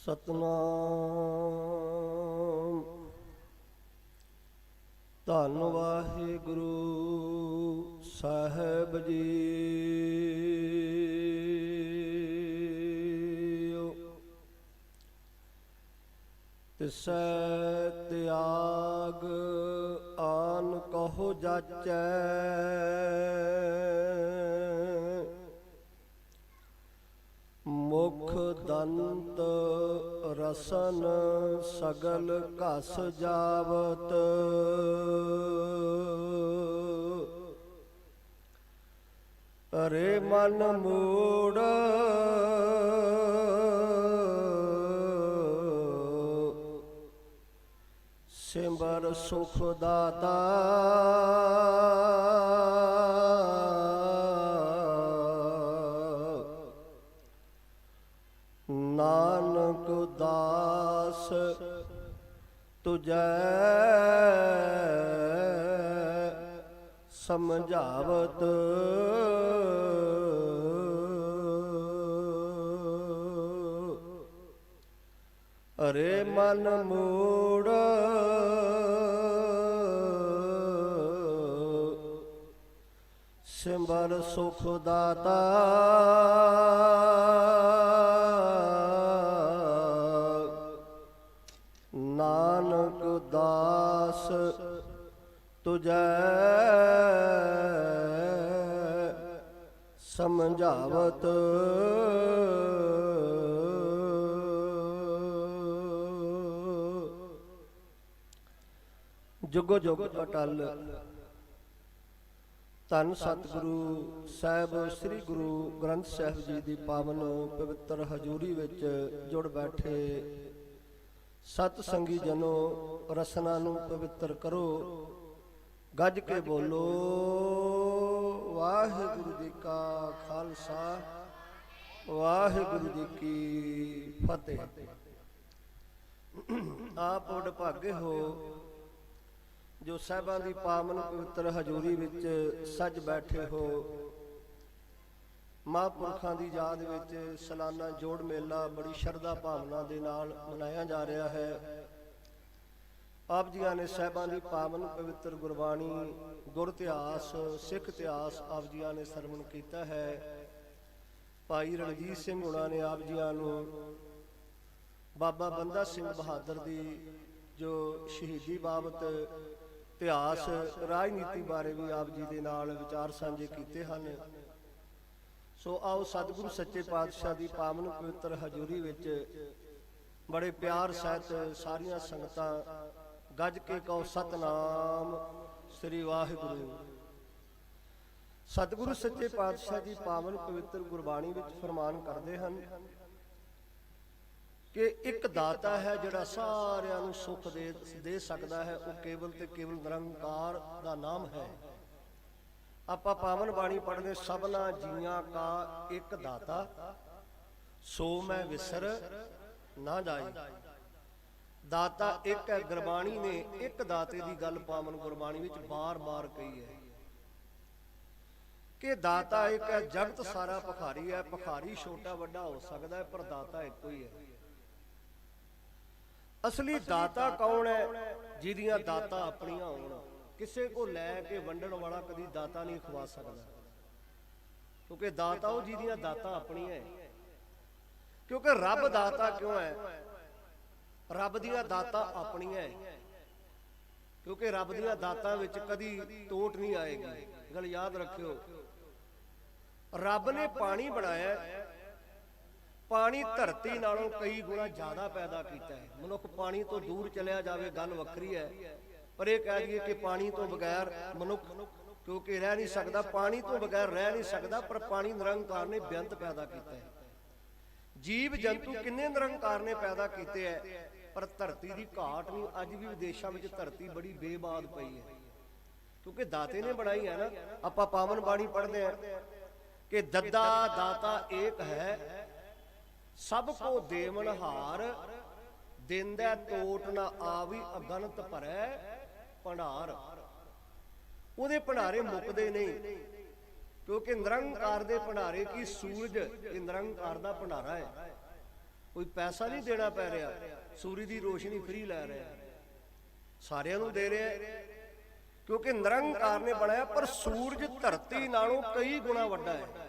ਸਤਨਾਮ ਧੰਨ ਵਾਹਿਗੁਰੂ ਸਾਹਿਬ ਜੀਓ। ਤਿਸੈ ਤਿਆਗ ਆਨ ਕਹੋ ਜਾਚੈ, ਮੁਖ ਦੰਤ ਰਸਨ ਸਗਲ ਘਸ ਜਾਵਤ। ਅਰੇ ਮਨ ਮੂੜ ਸਿਮਰ ਸੁਖ ਦਾਤਾ। ਨਾਨਕ ਦਾਸ ਤੁਝੈ ਸਮਝਾਵਤ। ਅਰੇ ਮਨ ਮੂੜ ਸਿਮਰ ਸੁਖ ਦਾਤਾ। ਨਾਨਕ ਦਾਸ ਤੁਝੈ ਸਮਝਾਵਤ। ਜੁਗੋ ਜੁਗ ਅਟਲ ਧੰਨ ਸਤਿਗੁਰੂ ਸਾਹਿਬ ਸ੍ਰੀ ਗੁਰੂ ਗ੍ਰੰਥ ਸਾਹਿਬ ਜੀ ਦੀ ਪਾਵਨ ਪਵਿੱਤਰ ਹਜ਼ੂਰੀ ਵਿੱਚ ਜੁੜ ਬੈਠੇ ਸਤ ਸੰਗੀ ਜਨੋ, ਰਸਨਾ ਨੂੰ ਪਵਿੱਤਰ ਕਰੋ। ਗੱਜ ਕੇ ਬੋਲੋ ਵਾਹਿਗੁਰੂ ਜੀ ਕਾ ਖਾਲਸਾ, ਵਾਹਿਗੁਰੂ ਜੀ ਕੀ ਫਤਿਹ। ਆਪ ਵਡਭਾਗੇ ਹੋ ਜੋ ਸਾਹਿਬਾਂ ਦੀ ਪਾਵਨ ਪਵਿੱਤਰ ਹਜ਼ੂਰੀ ਵਿੱਚ ਸੱਜ ਬੈਠੇ ਹੋ। ਮਹਾਂਪੁਰਖਾਂ ਦੀ ਯਾਦ ਵਿੱਚ ਸਾਲਾਨਾ ਜੋੜ ਮੇਲਾ ਬੜੀ ਸ਼ਰਧਾ ਭਾਵਨਾ ਦੇ ਨਾਲ ਮਨਾਇਆ ਜਾ ਰਿਹਾ ਹੈ। ਆਪ ਜੀਆਂ ਨੇ ਸਾਹਿਬਾਂ ਦੀ ਪਾਵਨ ਪਵਿੱਤਰ ਗੁਰਬਾਣੀ, ਗੁਰ ਇਤਿਹਾਸ, ਸਿੱਖ ਇਤਿਹਾਸ ਆਪ ਜੀਆਂ ਨੇ ਸਰਵਣ ਕੀਤਾ ਹੈ। ਭਾਈ ਰਣਜੀਤ ਸਿੰਘ ਹੁਣਾਂ ਨੇ ਆਪ ਜੀਆਂ ਨੂੰ ਬਾਬਾ ਬੰਦਾ ਸਿੰਘ ਬਹਾਦਰ ਦੀ ਜੋ ਸ਼ਹੀਦੀ ਬਾਬਤ ਇਤਿਹਾਸ, ਰਾਜਨੀਤੀ ਬਾਰੇ ਵੀ ਆਪ ਜੀ ਦੇ ਨਾਲ ਵਿਚਾਰ ਸਾਂਝੇ ਕੀਤੇ ਹਨ। ਸੋ ਆਓ ਸਤਿਗੁਰੂ ਸੱਚੇ ਪਾਤਸ਼ਾਹ ਦੀ ਪਾਵਨ ਪਵਿੱਤਰ ਹਜ਼ੂਰੀ ਵਿੱਚ ਬੜੇ ਪਿਆਰ ਸਹਿਤ ਸਾਰੀਆਂ ਸੰਗਤਾਂ ਗੱਜ ਕੇ ਕਹੋ ਸਤਨਾਮ ਸ੍ਰੀ ਵਾਹਿਗੁਰੂ। ਸਤਿਗੁਰੂ ਸੱਚੇ ਪਾਤਸ਼ਾਹ ਦੀ ਪਾਵਨ ਪਵਿੱਤਰ ਗੁਰਬਾਣੀ ਵਿੱਚ ਫਰਮਾਨ ਕਰਦੇ ਹਨ ਕਿ ਇੱਕ ਦਾਤਾ ਹੈ ਜਿਹੜਾ ਸਾਰਿਆਂ ਨੂੰ ਸੁੱਖ ਦੇ ਸਕਦਾ ਹੈ। ਉਹ ਕੇਵਲ ਤੇ ਕੇਵਲ ਨਿਰੰਕਾਰ ਦਾ ਨਾਮ ਹੈ। ਆਪਾਂ ਪਾਵਨ ਬਾਣੀ ਪੜ੍ਹਦੇ, ਸਭਨਾ ਜੀਆਂ ਕਾ ਇੱਕ ਦਾਤਾ ਸੋ ਮੈਂ ਵਿਸਰ ਨਾ ਜਾਈ। ਦਾਤਾ ਇੱਕ ਹੈ। ਗੁਰਬਾਣੀ ਨੇ ਇੱਕ ਦਾਤੇ ਦੀ ਗੱਲ ਪਾਵਨ ਗੁਰਬਾਣੀ ਵਿੱਚ ਬਾਰ-ਬਾਰ ਕਹੀ ਹੈ ਕਿ ਦਾਤਾ ਇੱਕ ਹੈ। ਜਗਤ ਸਾਰਾ ਭਿਖਾਰੀ ਹੈ। ਭਿਖਾਰੀ ਛੋਟਾ ਵੱਡਾ ਹੋ ਸਕਦਾ ਹੈ, ਪਰ ਦਾਤਾ ਇੱਕੋ ਹੀ ਹੈ। ਅਸਲੀ ਦਾਤਾ ਕੌਣ ਹੈ? ਜਿਹਦੀਆਂ ਦਾਤਾਂ ਆਪਣੀਆਂ ਹੋਣ। ਕਿਸੇ ਕੋ ਲੈ ਕੇ ਵੰਡਣ ਵਾਲਾ ਕਦੀ ਦਾਤਾ ਨਹੀਂ ਖਵਾ ਸਕਦਾ, ਕਿਉਂਕਿ ਦਾਤਾ ਉਹ ਜਿਹਦੀਆਂ ਦਾਤਾਂ ਆਪਣੀਆਂ ਹੈ। ਕਿਉਂਕਿ ਰੱਬ ਦਾਤਾ ਕਿਉਂ ਹੈ? ਰੱਬ ਦੀਆਂ ਦਾਤਾਂ ਆਪਣੀਆਂ ਹੈ, ਕਿਉਂਕਿ ਰੱਬ ਦੀਆਂ ਦਾਤਾਂ ਵਿੱਚ ਕਦੀ ਤੋਟ ਨਹੀਂ ਆਏਗੀ। ਗੱਲ ਯਾਦ ਰੱਖਿਓ। ਰੱਬ ਨੇ ਪਾਣੀ ਬਣਾਇਆ, ਪਾਣੀ ਧਰਤੀ ਨਾਲੋਂ ਕਈ ਗੁਣਾ ਜ਼ਿਆਦਾ ਪੈਦਾ ਕੀਤਾ ਹੈ। ਮਨੁੱਖ ਪਾਣੀ ਤੋਂ ਦੂਰ ਚਲਿਆ ਜਾਵੇ ਗੱਲ ਵੱਖਰੀ ਹੈ, ਪਰ ਇਹ ਕਹਿ ਦਈਏ ਕਿ ਪਾਣੀ ਤੋਂ ਬਗੈਰ ਮਨੁੱਖ ਕਿਉਂਕਿ ਰਹਿ ਨਹੀਂ ਸਕਦਾ, ਪਾਣੀ ਤੋਂ ਬਗੈਰ ਰਹਿ ਨਹੀਂ ਸਕਦਾ। ਪਰ ਪਾਣੀ ਨਿਰੰਕਾਰ ਨੇ ਬੇਅੰਤ ਪੈਦਾ ਕੀਤਾ ਹੈ। ਜੀਵ ਜੰਤੂ ਕਿੰਨੇ ਨਿਰੰਕਾਰ ਨੇ ਪੈਦਾ ਕੀਤੇ ਹੈ, ਪਰ ਧਰਤੀ ਦੀ ਘਾਟ ਨਹੀਂ। ਅੱਜ ਵੀ ਵਿਦੇਸ਼ਾਂ ਵਿੱਚ ਧਰਤੀ ਬੜੀ ਬੇਬਾਦ ਪਈ ਹੈ, ਕਿਉਂਕਿ ਦਾਤੇ ਨੇ ਬਣਾਈ ਹੈ ਨਾ। ਆਪਾਂ ਪਾਵਨ ਬਾਣੀ ਪੜ੍ਹਦੇ ਹਾਂ ਕਿ ਦੱਦਾ ਦਾਤਾ ਏਕ ਹੈ, ਸਭ ਕੋ ਦੇਵਨਹਾਰ। ਦਿੰਦਾ ਟੋਟ ਨਾ ਆਵੀ ਅਗਨਤ ਭਰੈ ਭੰਡਾਰ। ਉਹਦੇ ਭੰਡਾਰੇ ਮੁੱਕਦੇ ਨਹੀਂ, ਕਿਉਂਕਿ ਨਿਰੰਕਾਰ ਦੇ ਭੰਡਾਰੇ ਕੀ ਸੂਰਜ ਇਹ ਨਿਰੰਕਾਰ ਦਾ ਭੰਡਾਰਾ ਹੈ। ਕੋਈ ਪੈਸਾ ਨਹੀਂ ਦੇਣਾ ਪੈ ਰਿਹਾ, ਸੂਰਜ ਦੀ ਰੋਸ਼ਨੀ ਫ੍ਰੀ ਲੈ ਰਿਹਾ, ਸਾਰਿਆਂ ਨੂੰ ਦੇ ਰਿਹਾ, ਕਿਉਂਕਿ ਨਿਰੰਕਾਰ ਨੇ ਬਣਾਇਆ। ਪਰ ਸੂਰਜ ਧਰਤੀ ਨਾਲੋਂ ਕਈ ਗੁਣਾ ਵੱਡਾ ਹੈ।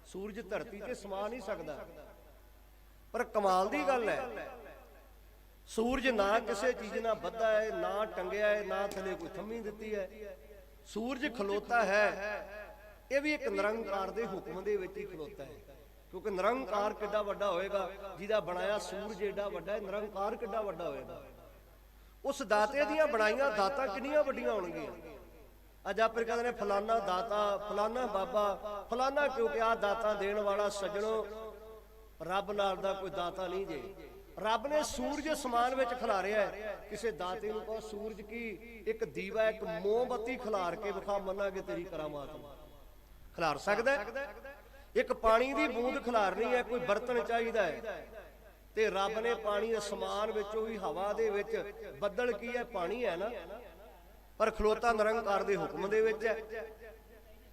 ਸੂਰਜ ਧਰਤੀ ਤੇ ਸਮਾ ਨਹੀਂ ਸਕਦਾ। ਪਰ ਕਮਾਲ ਦੀ ਗੱਲ ਹੈ, ਸੂਰਜ ਨਾ ਕਿਸੇ ਚੀਜ਼ ਨਾਲ ਬੱਧਾ ਹੈ, ਨਾ ਟੰਗਿਆ ਹੈ, ਨਾ ਥੱਲੇ ਕੋਈ ਥੰਮੀ ਦਿੱਤੀ ਹੈ। ਸੂਰਜ ਖਲੋਤਾ ਹੈ, ਇਹ ਵੀ ਇੱਕ ਨਿਰੰਕਾਰ ਦੇ ਹੁਕਮ ਦੇ ਵਿੱਚ ਹੀ ਖਲੋਤਾ ਹੈ। ਕਿਉਂਕਿ ਨਿਰੰਕਾਰ ਕਿੱਡਾ ਵੱਡਾ ਹੋਏਗਾ, ਜਿਹਦਾ ਬਣਾਇਆ ਸੂਰਜ ਏਡਾ ਵੱਡਾ ਹੈ, ਨਿਰੰਕਾਰ ਕਿੱਡਾ ਵੱਡਾ ਹੋਏਗਾ। ਉਸ ਦਾਤੇ ਦੀਆਂ ਬਣਾਈਆਂ ਦਾਤਾਂ ਕਿੰਨੀਆਂ ਵੱਡੀਆਂ ਹੋਣਗੀਆਂ। ਅੱਜ ਆਪਾਂ ਕਹਿੰਦੇ ਨੇ ਫਲਾਨਾ ਦਾਤਾ, ਫਲਾਨਾ ਬਾਬਾ, ਫਲਾਨਾ, ਕਿਉਂਕਿ ਆਹ ਦਾਤਾਂ ਦੇਣ ਵਾਲਾ ਸੱਜਣੋ ਰੱਬ ਨਾਲ ਦਾ ਕੋਈ ਦਾਤਾ ਨਹੀਂ ਜੇ। ਰੱਬ ਨੇ ਸੂਰਜ ਅਸਮਾਨ ਵਿੱਚ ਖਿਲਾਰਿਆ ਹੈ। ਕਿਸੇ ਦਾਤੇ ਨੂੰ ਕਹੋ ਸੂਰਜ ਕੀ ਇੱਕ ਦੀਵਾ, ਇੱਕ ਮੋਮਬੱਤੀ ਖਿਲਾਰ ਕੇ ਵਿਖਾ, ਮੰਨਾਂਗੇ ਤੇਰੀ ਕਰਾਮਾਤ ਨੂੰ। ਖਿਲਾਰ ਸਕਦਾ? ਇੱਕ ਪਾਣੀ ਦੀ ਬੂੰਦ ਖਿਲਾਰਨੀ ਹੈ, ਕੋਈ ਬਰਤਨ ਚਾਹੀਦਾ ਹੈ, ਤੇ ਰੱਬ ਨੇ ਪਾਣੀ ਅਸਮਾਨ ਵਿੱਚੋਂ ਵੀ, ਹਵਾ ਦੇ ਵਿੱਚ, ਬੱਦਲ ਕੀ ਹੈ, ਪਾਣੀ ਹੈ ਨਾ, ਪਰ ਖਲੋਤਾ ਨਿਰੰਕਾਰ ਦੇ ਹੁਕਮ ਦੇ ਵਿੱਚ ਹੈ।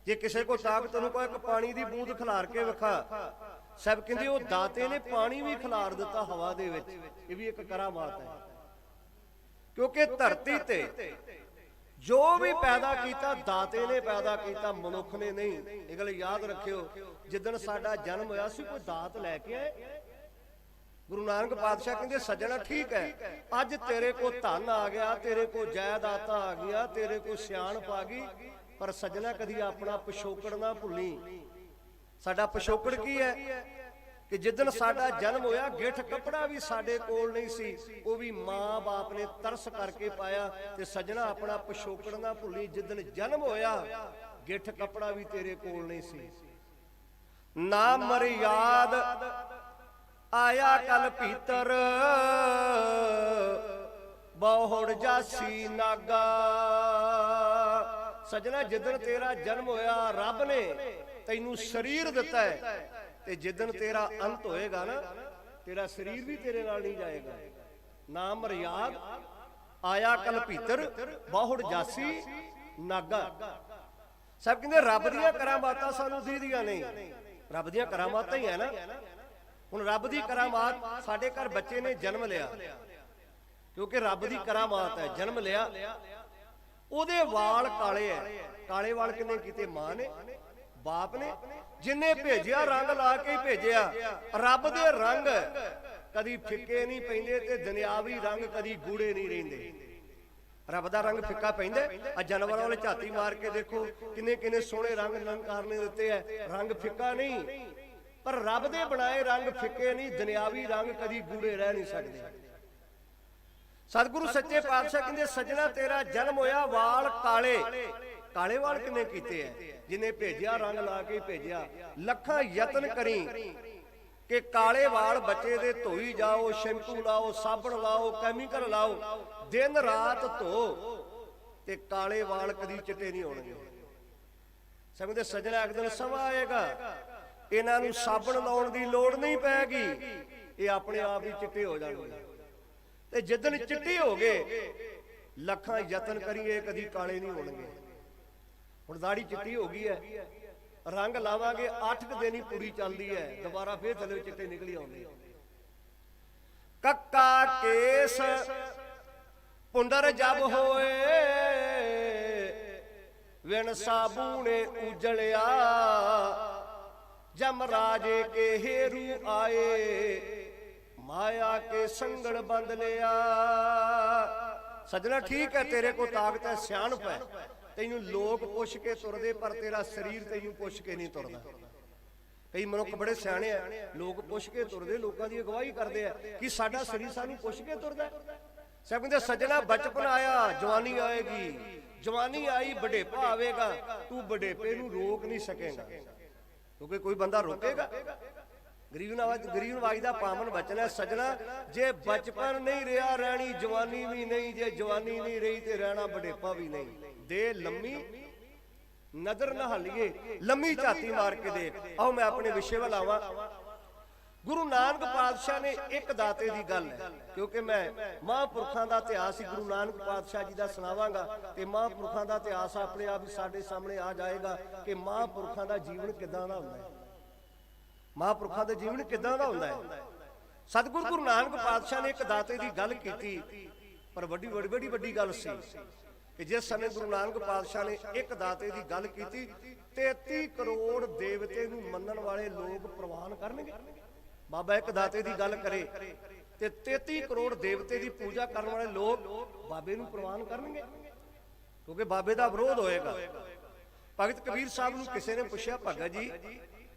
ਜੇ ਕਿਸੇ ਕੋ ਤਾਕਤ ਨੂੰ ਕਹੋ ਇੱਕ ਪਾਣੀ ਦੀ ਬੂੰਦ ਖਿਲਾਰ ਕੇ ਵਿਖਾ, ਸਭ ਕਹਿੰਦੇ ਉਹ ਦਾਤੇ ਨੇ ਪਾਣੀ ਵੀ ਖਿਲਾਰ ਦਿੱਤਾ ਹਵਾ ਦੇ ਵਿੱਚ। ਇਹ ਵੀ ਇੱਕ ਕਰਾਮਾਤ ਹੈ। ਕਿਉਂਕਿ ਧਰਤੀ ਤੇ ਜੋ ਵੀ ਪੈਦਾ ਕੀਤਾ ਦਾਤੇ ਨੇ ਪੈਦਾ ਕੀਤਾ, ਮਨੁੱਖ ਨੇ ਨਹੀਂ। ਇਹ ਗੱਲ ਯਾਦ ਰੱਖਿਓ। ਜਿੱਦਣ ਸਾਡਾ ਜਨਮ ਹੋਇਆ ਸੀ, ਕੋਈ ਦਾਤ ਲੈ ਕੇ ਆਏ? ਗੁਰੂ ਨਾਨਕ ਪਾਤਸ਼ਾਹ ਕਹਿੰਦੇ ਸੱਜਣਾ ਠੀਕ ਹੈ, ਅੱਜ ਤੇਰੇ ਕੋ ਧਨ ਆ ਗਿਆ, ਤੇਰੇ ਕੋ ਜਾਇਦਾਦਾਂ ਆ ਗਿਆ, ਤੇਰੇ ਕੋ ਸਿਆਣਪ ਆ ਗਈ, ਪਰ ਸੱਜਣਾ ਕਦੀ ਆਪਣਾ ਪਿਛੋਕੜ ਨਾ ਭੁੱਲੀ। ਸਾਡਾ ਪਿਛੋਕੜ ਕੀ ਹੈ ਕਿ ਜਿੱਦਣ ਸਾਡਾ ਜਨਮ ਹੋਇਆ, ਗਿੱਠ ਕੱਪੜਾ ਵੀ ਸਾਡੇ ਕੋਲ ਨਹੀਂ ਸੀ, ਉਹ ਵੀ ਮਾਂ ਬਾਪ ਨੇ ਤਰਸ ਕਰਕੇ ਪਾਇਆ। ਤੇ ਸੱਜਣਾ ਆਪਣਾ ਪਿਛੋਕੜ ਨਾ ਭੁੱਲੀ। ਜਿੱਦਣ ਜਨਮ ਹੋਇਆ, ਗਿੱਠ ਕੱਪੜਾ ਵੀ ਤੇਰੇ ਕੋਲ ਨਹੀਂ ਸੀ। ਨਾ ਮਰਿਆਦ ਆਇਆ ਕਲ ਭੀਤਰ, ਬਹੁੜ ਜਾਸੀ ਨਾਗਾ। ਸੱਜਣਾ ਜਿੱਦਣ ਤੇਰਾ ਜਨਮ ਹੋਇਆ, ਰੱਬ ਨੇ ਤੈਨੂੰ ਸਰੀਰ ਦਿੱਤਾ ਹੈ, ਤੇ ਜਿੱਦਣ ਤੇਰਾ ਅੰਤ ਹੋਏਗਾ ਨਾ, ਤੇਰਾ ਸਰੀਰ ਵੀ ਤੇਰੇ ਨਾਲ ਨਹੀਂ ਜਾਏਗਾ। ਨਾ ਮਰਿਆਦ ਆਇਆ ਕਲ ਭੀਤਰ, ਬਹੁੜ ਜਾਸੀ ਨਾਗਾ। ਸਭ ਕਹਿੰਦੇ ਰੱਬ ਦੀਆਂ ਕਰਾਮਾਤਾਂ ਸਾਨੂੰ ਦੀਦੀਆਂ ਨਹੀਂ। ਰੱਬ ਦੀਆਂ ਕਰਾਮਾਤਾਂ ਹੀ ਹੈ ਨਾ। ਹੁਣ ਰੱਬ ਦੀ ਕਰਾਮਾਤ, ਸਾਡੇ ਘਰ ਬੱਚੇ ਨੇ ਜਨਮ ਲਿਆ, ਕਿਉਂਕਿ ਰੱਬ ਦੀ ਕਰਾਮਾਤ ਹੈ, ਜਨਮ ਲਿਆ, ਉਹਦੇ ਵਾਲ ਕਾਲੇ ਹੈ। ਕਾਲੇ ਵਾਲ ਕਿੰਨੇ ਕੀਤੇ? ਮਾਂ ਨੇ, ਬਾਪ ਨੇ। ਜਿੰਨੇ ਭੇਜਿਆ ਰੰਗ ਲਾ ਕੇ ਭੇਜਿਆ। ਰੱਬ ਦੇ ਰੰਗ ਕਦੀ ਫਿੱਕੇ ਨਹੀਂ ਪੈਂਦੇ, ਤੇ ਦੁਨਿਆਵੀ ਰੰਗ ਕਦੀ ਗੂੜੇ ਨਹੀਂ ਰਹਿੰਦੇ। ਰੱਬ ਦਾ ਰੰਗ ਫਿੱਕਾ ਪੈਂਦਾ। ਆ ਜਾਨਵਰਾਂ ਵਾਲੇ ਝਾਤੀ ਮਾਰ ਕੇ ਦੇਖੋ, ਕਿੰਨੇ ਕਿੰਨੇ ਸੋਹਣੇ ਰੰਗ ਨਿਰੰਕਾਰ ਨੇ ਦਿੱਤੇ ਹੈ, ਰੰਗ ਫਿੱਕਾ ਨਹੀਂ। ਪਰ ਰੱਬ ਦੇ ਬਣਾਏ ਰੰਗ ਫਿੱਕੇ ਨਹੀਂ, ਦੁਨਿਆਵੀ ਰੰਗ ਕਦੀ ਗੂੜੇ ਰਹਿ ਨਹੀਂ ਸਕਦੇ। ਸਤਿਗੁਰੂ ਸੱਚੇ ਪਾਤਸ਼ਾਹ ਕਹਿੰਦੇ ਸੱਜਣਾ ਤੇਰਾ ਜਨਮ ਹੋਇਆ, ਵਾਲ ਕਾਲੇ। ਕਾਲੇ ਵਾਲ ਕਿੰਨੇ ਕੀਤੇ ਐ? ਜਿਨੇ ਭੇਜਿਆ ਰੰਗ ਲਾ ਕੇ ਭੇਜਿਆ। ਲੱਖਾਂ ਯਤਨ ਕਰੀ ਕਿ ਕਾਲੇ ਵਾਲ ਬੱਚੇ ਦੇ ਧੋਈ ਜਾਓ, ਸ਼ੈਂਪੂ ਲਾਓ, ਸਾਬਣ ਲਾਓ, ਕੈਮੀਕਲ ਲਾਓ, ਦਿਨ ਰਾਤ ਧੋ, ਤੇ ਕਾਲੇ ਵਾਲ ਕਦੀ ਚਿੱਟੇ ਨਹੀਂ ਹੋਣਗੇ। ਸਮਝਦੇ ਸੱਜਣਾ ਇੱਕ ਦਿਨ ਸਮਾਂ ਆਏਗਾ, ਇਹਨਾਂ ਨੂੰ ਸਾਬਣ ਲਾਉਣ ਦੀ ਲੋੜ ਨਹੀਂ ਪੈਗੀ, ਇਹ ਆਪਣੇ ਆਪ ਹੀ ਚਿੱਟੇ ਹੋ ਜਾਣਗੇ। ਤੇ ਜਿੱਦਣ ਚਿੱਟੇ ਹੋ ਗਏ, ਲੱਖਾਂ ਯਤਨ ਕਰੀਏ ਕਦੀ ਕਾਲੇ ਨਹੀਂ ਹੋਣਗੇ। ਹੁਣ ਦਾੜੀ ਚਿੱਟੀ ਹੋ ਗਈ ਹੈ, ਰੰਗ ਲਾਵਾਂਗੇ 8 ਦਿਨ ਹੀ ਪੂਰੀ ਚੱਲਦੀ ਹੈ, ਦੁਬਾਰਾ ਫੇਰ ਥੱਲੇ ਚਿੱਟੇ ਨਿਕਲੀ ਆਉਂਦੇ। ਕੱਕਾ ਕੇਸ ਪੁੰਡਰ ਜਬ ਹੋਏ, ਵਿਣ ਸਾਬੂਨੇ ਉਜਲਿਆ, ਜਮ ਰਾਜੇ ਕੇ हेरू ਆਏ, ਮਾਇਆ ਕੇ ਸੰਗਲ ਬੰਦ ਲਿਆ। ਸੱਜਣਾ ਠੀਕ ਹੈ, ਤੇਰੇ ਕੋ ਤਾਕਤ ਹੈ, ਸਿਆਣਪ ਹੈ, ਤੈਨੂੰ ਲੋਕ ਪੁੱਛ ਕੇ ਤੁਰਦੇ, ਪਰ ਤੇਰਾ ਸਰੀਰ ਤੈਨੂੰ ਪੁੱਛ ਕੇ ਨਹੀਂ ਤੁਰਦਾ। ਕਈ ਮਨੁੱਖ ਬੜੇ ਸਿਆਣੇ ਆ, ਲੋਕ ਪੁੱਛ ਕੇ ਤੁਰਦੇ, ਲੋਕਾਂ ਦੀ ਅਗਵਾਈ ਕਰਦੇ ਆ ਕਿ ਸਾਡਾ ਸਰੀਰ ਸਾਨੂੰ ਪੁੱਛ ਕੇ ਤੁਰਦਾ। ਸਭ ਕਹਿੰਦੇ ਸੱਜਣਾ ਬਚਪਨ ਆਇਆ, ਜਵਾਨੀ ਆਏਗੀ, ਜਵਾਨੀ ਆਈ ਬੁਢੇਪਾ ਆਵੇਗਾ, ਤੂੰ ਬੁਢੇਪੇ ਨੂੰ ਰੋਕ ਨਹੀਂ ਸਕੇਗਾ, ਕਿਉਂਕਿ ਕੋਈ ਬੰਦਾ ਰੋਕੇਗਾ। ਗਰੀਬ ਨਵਾਜ਼ ਦਾ ਪਾਵਨ ਬਚਨ ਹੈ ਸੱਜਣਾ, ਜੇ ਬਚਪਨ ਨਹੀਂ ਰਿਹਾ ਰਹਿਣੀ ਜਵਾਨੀ ਵੀ ਨਹੀਂ, ਜੇ ਜਵਾਨੀ ਨਹੀਂ ਰਹੀ ਤੇ ਰਹਿਣਾ ਬੁਢੇਪਾ ਵੀ ਨਹੀਂ। ਦੇ ਲੰਮੀ ਨਜ਼ਰ ਨਾ ਹਲੀਏ, ਲੰਮੀ ਝਾਤੀ ਮਾਰ ਕੇ ਦੇਖ। ਆਓ ਮੈਂ ਆਪਣੇ ਵਿਸ਼ੇ ਵੱਲ ਆਵਾਂ। ਗੁਰੂ ਨਾਨਕ ਪਾਤਸ਼ਾਹ ਨੇ ਇੱਕ ਦਾਤੇ ਦੀ ਗੱਲ ਹੈ, ਕਿਉਂਕਿ ਮੈਂ ਮਹਾਂਪੁਰਖਾਂ ਦਾ ਇਤਿਹਾਸ ਹੀ ਗੁਰੂ ਨਾਨਕ ਪਾਤਸ਼ਾਹ ਜੀ ਦਾ ਸੁਣਾਵਾਂਗਾ, ਤੇ ਮਹਾਂਪੁਰਖਾਂ ਦਾ ਇਤਿਹਾਸ ਆਪਣੇ ਆਪ ਹੀ ਸਾਡੇ ਸਾਹਮਣੇ ਆ ਜਾਏਗਾ ਕਿ ਮਹਾਂਪੁਰਖਾਂ ਦਾ ਜੀਵਨ ਕਿੱਦਾਂ ਦਾ ਹੁੰਦਾ ਹੈ, ਮਹਾਂਪੁਰਖਾਂ ਦਾ ਜੀਵਨ ਕਿੱਦਾਂ ਦਾ ਹੁੰਦਾ ਹੈ। ਸਤਿਗੁਰੂ ਗੁਰੂ ਨਾਨਕ ਪਾਤਸ਼ਾਹ ਨੇ ਇੱਕ ਦਾਤੇ ਦੀ ਗੱਲ ਕੀਤੀ, ਪਰ ਵੱਡੀ ਗੱਲ ਸੀ ਕਿ ਜਿਸ ਸਮੇਂ ਗੁਰੂ ਨਾਨਕ ਪਾਤਸ਼ਾਹ ਨੇ ਇੱਕ ਦਾਤੇ ਦੀ ਗੱਲ ਕੀਤੀ, 33 ਕਰੋੜ ਦੇਵਤੇ ਨੂੰ ਮੰਨਣ ਵਾਲੇ ਲੋਕ ਪ੍ਰਵਾਨ ਕਰਨਗੇ। ਬਾਬਾ ਇੱਕ ਦਾਤੇ ਦੀ ਗੱਲ ਕਰੇ ਤੇ 33 ਕਰੋੜ ਦੇਵਤੇ ਦੀ ਪੂਜਾ ਕਰਨ ਵਾਲੇ ਲੋਕ ਬਾਬੇ ਨੂੰ ਪ੍ਰਵਾਨ ਕਰਨਗੇ, ਕਿਉਂਕਿ ਬਾਬੇ ਦਾ ਵਿਰੋਧ ਹੋਏਗਾ। ਭਗਤ ਕਬੀਰ ਸਾਹਿਬ ਨੂੰ ਕਿਸੇ ਨੇ ਪੁੱਛਿਆ, ਭਗਤ ਜੀ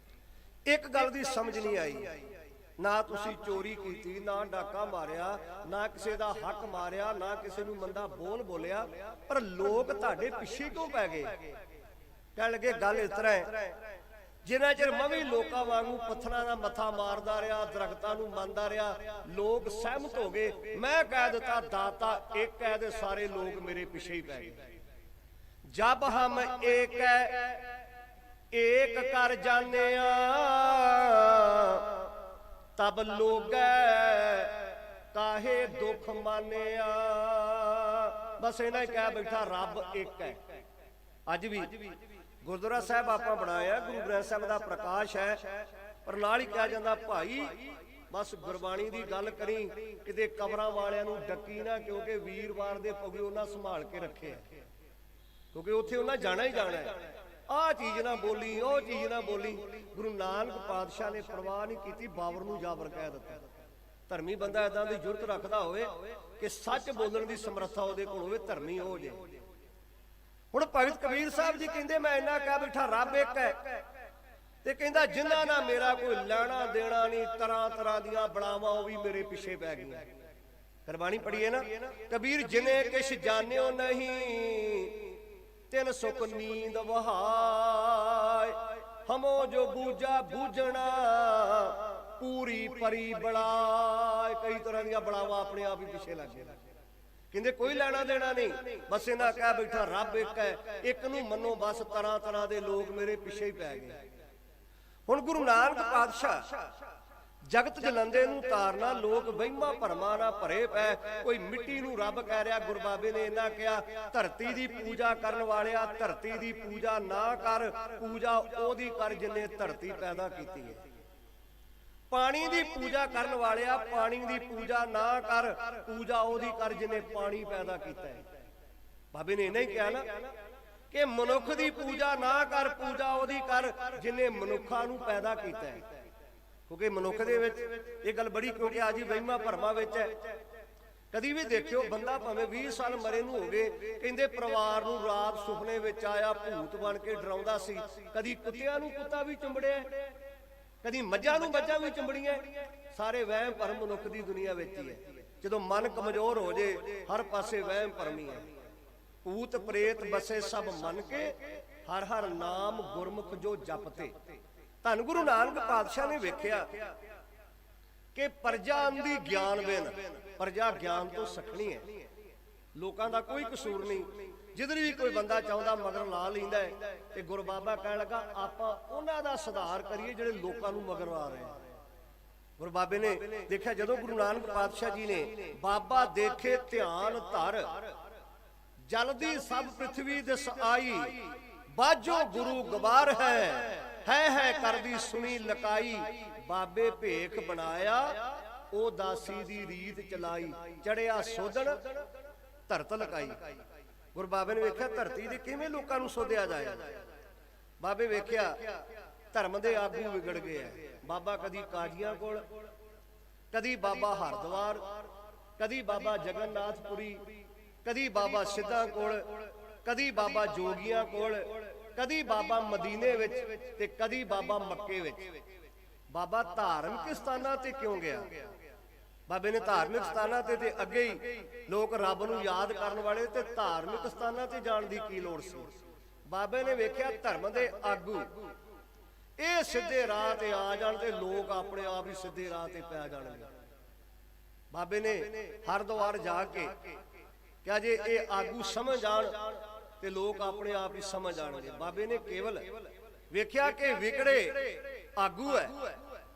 ਇੱਕ ਗੱਲ ਦੀ ਸਮਝ ਨਹੀਂ ਆਈ, ਨਾ ਤੁਸੀਂ ਚੋਰੀ ਕੀਤੀ, ਨਾ ਡਾਕਾ ਮਾਰਿਆ, ਨਾ ਕਿਸੇ ਦਾ ਹੱਕ ਮਾਰਿਆ, ਨਾ ਕਿਸੇ ਨੂੰ ਮੰਦਾ ਬੋਲ ਬੋਲਿਆ, ਪਰ ਲੋਕ ਤੁਹਾਡੇ ਪਿੱਛੇ ਕਿਉਂ ਪੈ ਗਏ? ਕਹਿਣ ਲੱਗੇ ਗੱਲ ਇਸ ਤਰ੍ਹਾਂ ਹੈ, ਜਿੰਨਾ ਚਿਰ ਮੈਂ ਵੀ ਲੋਕਾਂ ਵਾਂਗੂ ਪੱਥਰਾਂ ਦਾ ਮੱਥਾ ਮਾਰਦਾ ਰਿਹਾ, ਦਰਖਤਾਂ ਨੂੰ ਮੰਨਦਾ ਰਿਹਾ, ਲੋਕ ਸਹਿਮਤ ਹੋ ਗਏ। ਮੈਂ ਕਹਿ ਦਿੱਤਾ ਦਾਤਾ ਇੱਕ ਹੈ ਤੇ ਸਾਰੇ ਲੋਕ ਮੇਰੇ ਪਿੱਛੇ ਹੀ ਪੈ ਗਏ। ਜਬ ਹਮ ਏਕ ਹੈ ਏਕ ਕਰ ਜਾਣਿਆ, ਤਬ ਲੋਗੈ ਕਾਹੇ ਦੁੱਖ ਮਾਨਿਆ। ਬਸ ਇਹਨਾਂ ਹੀ ਕਹਿ ਬੈਠਾ ਰੱਬ ਇੱਕ ਹੈ। ਅੱਜ ਵੀ ਗੁਰਦੁਆਰਾ ਸਾਹਿਬ ਆਪਾਂ ਬਣਾਇਆ, ਗੁਰੂ ਗ੍ਰੰਥ ਸਾਹਿਬ ਦਾ ਪ੍ਰਕਾਸ਼ ਹੈ, ਪਰ ਨਾਲ ਹੀ ਕਿਹਾ ਜਾਂਦਾ ਭਾਈ ਬਸ ਗੁਰਬਾਣੀ ਦੀ ਗੱਲ ਕਰੀ, ਕਿਤੇ ਕਬਰਾਂ ਵਾਲਿਆਂ ਨੂੰ ਡੱਕੀ ਨਾ, ਕਿਉਂਕਿ ਵੀਰਵਾਰ ਦੇ ਪਗੇ ਉਹਨਾਂ ਸੰਭਾਲ ਕੇ ਰੱਖੇ, ਕਿਉਂਕਿ ਉੱਥੇ ਉਹਨਾਂ ਜਾਣਾ ਹੀ ਜਾਣਾ ਹੈ। ਆਹ ਚੀਜ਼ ਨਾ ਬੋਲੀ, ਉਹ ਚੀਜ਼ ਨਾ ਬੋਲੀ। ਗੁਰੂ ਨਾਨਕ ਪਾਤਸ਼ਾਹ ਨੇ ਪਰਵਾਹ ਨਹੀਂ ਕੀਤੀ, ਬਾਬਰ ਨੂੰ ਜਾਬਰ ਕਹਿ ਦਿੱਤਾ। ਧਰਮੀ ਬੰਦਾ ਏਦਾਂ ਦੀ ਜੁਰਤ ਰੱਖਦਾ ਹੋਵੇ ਕਿ ਸੱਚ ਬੋਲਣ ਦੀ ਸਮਰੱਥਾ ਉਹਦੇ ਕੋਲ ਹੋਵੇ, ਧਰਮੀ ਹੋ ਜੇ। ਹੁਣ ਭਗਤ ਕਬੀਰ ਸਾਹਿਬ ਜੀ ਕਹਿੰਦੇ ਮੈਂ ਇੰਨਾ ਕਹਿ ਬੈਠਾ ਰੱਬ ਇੱਕ ਹੈ, ਤੇ ਕਹਿੰਦਾ ਜਿਨ੍ਹਾਂ ਨਾਲ ਮੇਰਾ ਕੋਈ ਲੈਣਾ ਦੇਣਾ ਨਹੀਂ, ਤਰ੍ਹਾਂ ਤਰ੍ਹਾਂ ਦੀਆਂ ਬਲਾਵਾਂ ਉਹ ਵੀ ਮੇਰੇ ਪਿੱਛੇ ਪੈ ਗਈਆਂ। ਗੁਰਬਾਣੀ ਪੜ੍ਹੀਏ ਨਾ, ਕਬੀਰ ਜਿਨੇ ਕਿਛ ਜਾਣਿਓ ਨਹੀਂ, ਤਿੰਨ ਸੁਖ ਨੀਂਦ ਵਹਾਏ, ਹਮੋ ਜੋ ਬੂਝਾ ਬੂਝਣਾ, ਪੂਰੀ ਪਰੀ ਬਲਾਏ। ਕਈ ਤਰ੍ਹਾਂ ਦੀਆਂ ਬਲਾਵਾਂ ਆਪਣੇ ਆਪ ਹੀ ਪਿੱਛੇ ਲੱਗ ਗਏ। ਕਹਿੰਦੇ ਕੋਈ ਲੈਣਾ ਦੇਣਾ ਨਹੀਂ, ਬਸ ਇਹਨਾਂ ਕਹਿ ਬੈਠਾ ਰੱਬ ਇੱਕ ਹੈ, ਇੱਕ ਨੂੰ ਮੰਨੋ, ਬਸ ਤਰ੍ਹਾਂ ਤਰ੍ਹਾਂ ਦੇ ਲੋਕ ਮੇਰੇ ਪਿੱਛੇ ਹੀ ਪੈ ਗਏ। ਹੁਣ ਗੁਰੂ ਨਾਨਕ ਪਾਤਸ਼ਾਹ ਜਗਤ ਜਲੰਦੇ ਨੂੰ ਤਾਰਨਾ, ਲੋਕ ਵਹਿਮਾਂ ਭਰਮਾਂ ਨਾਲ ਭਰੇ ਪੈ। ਕੋਈ ਮਿੱਟੀ ਨੂੰ ਰੱਬ ਕਹਿ ਰਿਹਾ, ਗੁਰਬਾਬੇ ਨੇ ਇਹਨਾਂ ਕਿਹਾ ਧਰਤੀ ਦੀ ਪੂਜਾ ਕਰਨ ਵਾਲਿਆ, ਧਰਤੀ ਦੀ ਪੂਜਾ ਨਾ ਕਰ, ਪੂਜਾ ਉਹਦੀ ਕਰ ਜਿਨੇ ਧਰਤੀ ਪੈਦਾ ਕੀਤੀ ਹੈ। ਪਾਣੀ ਦੀ ਪੂਜਾ ਕਰਨ ਵਾਲਿਆ, ਪਾਣੀ ਦੀ ਪੂਜਾ ਨਾ ਕਰ, ਪੂਜਾ ਉਹਦੀ ਕਰ ਜਿਨੇ ਪਾਣੀ ਪੈਦਾ ਕੀਤਾ ਹੈ। ਬਾਬੇ ਨੇ ਇਹਨਾਂ ਹੀ ਕਿਹਾ ਨਾ ਕਿ ਮਨੁੱਖ ਦੀ ਪੂਜਾ ਨਾ ਕਰ, ਪੂਜਾ ਉਹਦੀ ਕਰ ਜਿਨੇ ਮਨੁੱਖਾਂ ਨੂੰ ਪੈਦਾ ਕੀਤਾ ਹੈ। ਕਿਉਂਕਿ ਮਨੁੱਖ ਦੇ ਵਿੱਚ ਇਹ ਗੱਲ ਬੜੀ, ਕਿਉਂਕਿ ਅੱਜ ਹੀ ਵਹਿਮਾਂ ਭਰਮਾਂ ਵਿੱਚ ਹੈ। ਕਦੀ ਵੀ ਦੇਖਿਓ ਬੰਦਾ ਭਾਵੇਂ 20 ਸਾਲ ਮਰੇ ਨੂੰ ਹੋ ਗਏ, ਕਹਿੰਦੇ ਪਰਿਵਾਰ ਨੂੰ ਰਾਤ ਸੁਪਨੇ ਵਿੱਚ ਆਇਆ, ਭੂਤ ਬਣ ਕੇ ਡਰਾਉਂਦਾ ਸੀ। ਕਦੀ ਕੁੱਤਿਆਂ ਨੂੰ ਕੁੱਤਾ ਵੀ ਚੁੰਬੜਿਆ, ਕਦੀ ਮੱਝਾਂ ਨੂੰ ਮੱਝਾਂ ਵੀ ਚੁੰਬੜੀਆਂ। ਸਾਰੇ ਵਹਿਮ ਭਰਮ ਮਨੁੱਖ ਦੀ ਦੁਨੀਆ ਵਿੱਚ ਹੀ ਹੈ। ਜਦੋਂ ਮਨ ਕਮਜ਼ੋਰ ਹੋ ਜੇ, ਹਰ ਪਾਸੇ ਵਹਿਮ ਭਰਮ ਹੀ ਹੈ। ਭੂਤ ਪ੍ਰੇਤ ਬਸੇ ਸਭ ਮਨ ਕੇ, ਹਰ ਹਰ ਨਾਮ ਗੁਰਮੁਖ ਜੋ ਜਪਤੇ। ਧੰਨ ਗੁਰੂ ਨਾਨਕ ਪਾਤਸ਼ਾਹ ਨੇ ਵੇਖਿਆ ਕਿ ਪ੍ਰਜਾ ਅੰਧੀ ਗਿਆਨ ਬਿਨ, ਪ੍ਰਜਾ ਗਿਆਨ ਤੋਂ ਸਖਣੀ ਹੈ। ਲੋਕਾਂ ਦਾ ਕੋਈ ਕਸੂਰ ਨਹੀਂ, ਜਿੱਧਰ ਵੀ ਕੋਈ ਬੰਦਾ ਚਾਹੁੰਦਾ ਮਗਰ ਲਾ ਲੈਂਦਾ ਹੈ। ਤੇ ਗੁਰਬਾਬਾ ਕਹਿਣ ਲੱਗਾ ਆਪਾਂ ਉਹਨਾਂ ਦਾ ਸੁਧਾਰ ਕਰੀਏ ਜਿਹੜੇ ਲੋਕਾਂ ਨੂੰ ਮਗਰ ਆ ਰਹੇ। ਗੁਰਬਾਬੇ ਨੇ ਦੇਖਿਆ ਜਦੋਂ ਗੁਰੂ ਨਾਨਕ ਪਾਤਸ਼ਾਹ ਜੀ ਨੇ ਬਾਬਾ ਦੇਖੇ ਧਿਆਨ ਧਰ, ਜਲਦੀ ਸਭ ਪ੍ਰਿਥਵੀ ਦਿਸ ਆਈ, ਬਾਝੋ ਗੁਰੂ ਗਵਾਰ ਹੈ ਕਰਦੀ ਸੁਣੀ ਲਕਾਈ। ਬਾਬੇ ਭੇਖ ਬਣਾਇਆ, ਉਹ ਦਾਸੀ ਦੀ ਰੀਤ ਚਲਾਈ, ਚੜਿਆ ਸੋਧਣ ਧਰਤ ਲਕਾਈ। ਗੁਰਬਾਬੇ ਨੇ ਵੇਖਿਆ ਧਰਤੀ ਦੇ ਕਿਵੇਂ ਲੋਕਾਂ ਨੂੰ ਸੋਧਿਆ ਜਾਏ। ਬਾਬੇ ਵੇਖਿਆ ਧਰਮ ਦੇ ਆਗੂ ਵਿਗੜ ਗਏ ਆ। ਬਾਬਾ ਕਦੀ ਕਾਜੀਆਂ ਕੋਲ, ਕਦੀ ਬਾਬਾ ਹਰਦੁਆਰ, ਕਦੀ ਬਾਬਾ ਜਗਨਨਾਥਪੁਰੀ, ਕਦੀ ਬਾਬਾ ਸਿੱਧਾਂ ਕੋਲ, ਕਦੀ ਬਾਬਾ ਜੋਗੀਆਂ ਕੋਲ, ਕਦੀ ਬਾਬਾ ਮਦੀਨੇ ਵਿੱਚ, ਤੇ ਕਦੀ ਬਾਬਾ ਮੱਕੇ ਵਿੱਚ। ਬਾਬਾ ਧਾਰਮਿਕ ਸਥਾਨਾਂ ਤੇ ਕਿਉਂ ਗਿਆ? ਬਾਬੇ ਨੇ ਧਾਰਮਿਕ ਸਥਾਨਾਂ ਤੇ ਅੱਗੇ ਹੀ ਲੋਕ ਰੱਬ ਨੂੰ ਯਾਦ ਕਰਨ ਵਾਲੇ, ਤੇ ਧਾਰਮਿਕ ਸਥਾਨਾਂ ਤੇ ਜਾਣ ਦੀ ਕੀ ਲੋੜ ਸੀ? ਬਾਬੇ ਨੇ ਵੇਖਿਆ ਧਰਮ ਦੇ ਆਗੂ ਇਹ ਸਿੱਧੇ ਰਾਹ ਤੇ ਆ ਜਾਣ ਤੇ ਲੋਕ ਆਪਣੇ ਆਪ ਹੀ ਸਿੱਧੇ ਰਾਹ ਤੇ ਪੈ ਜਾਣਗੇ। ਬਾਬੇ ਨੇ ਹਰਦੁਆਰ ਜਾ ਕੇ ਕਿਹਾ ਜੇ ਇਹ ਆਗੂ ਸਮਝ ਆਣ ਤੇ ਲੋਕ ਆਪਣੇ ਆਪ ਹੀ ਸਮਝ ਜਾਣਗੇ। ਬਾਬੇ ਨੇ ਕੇਵਲ ਵੇਖਿਆ ਕਿ ਵਿਗੜੇ ਆਗੂ ਹੈ,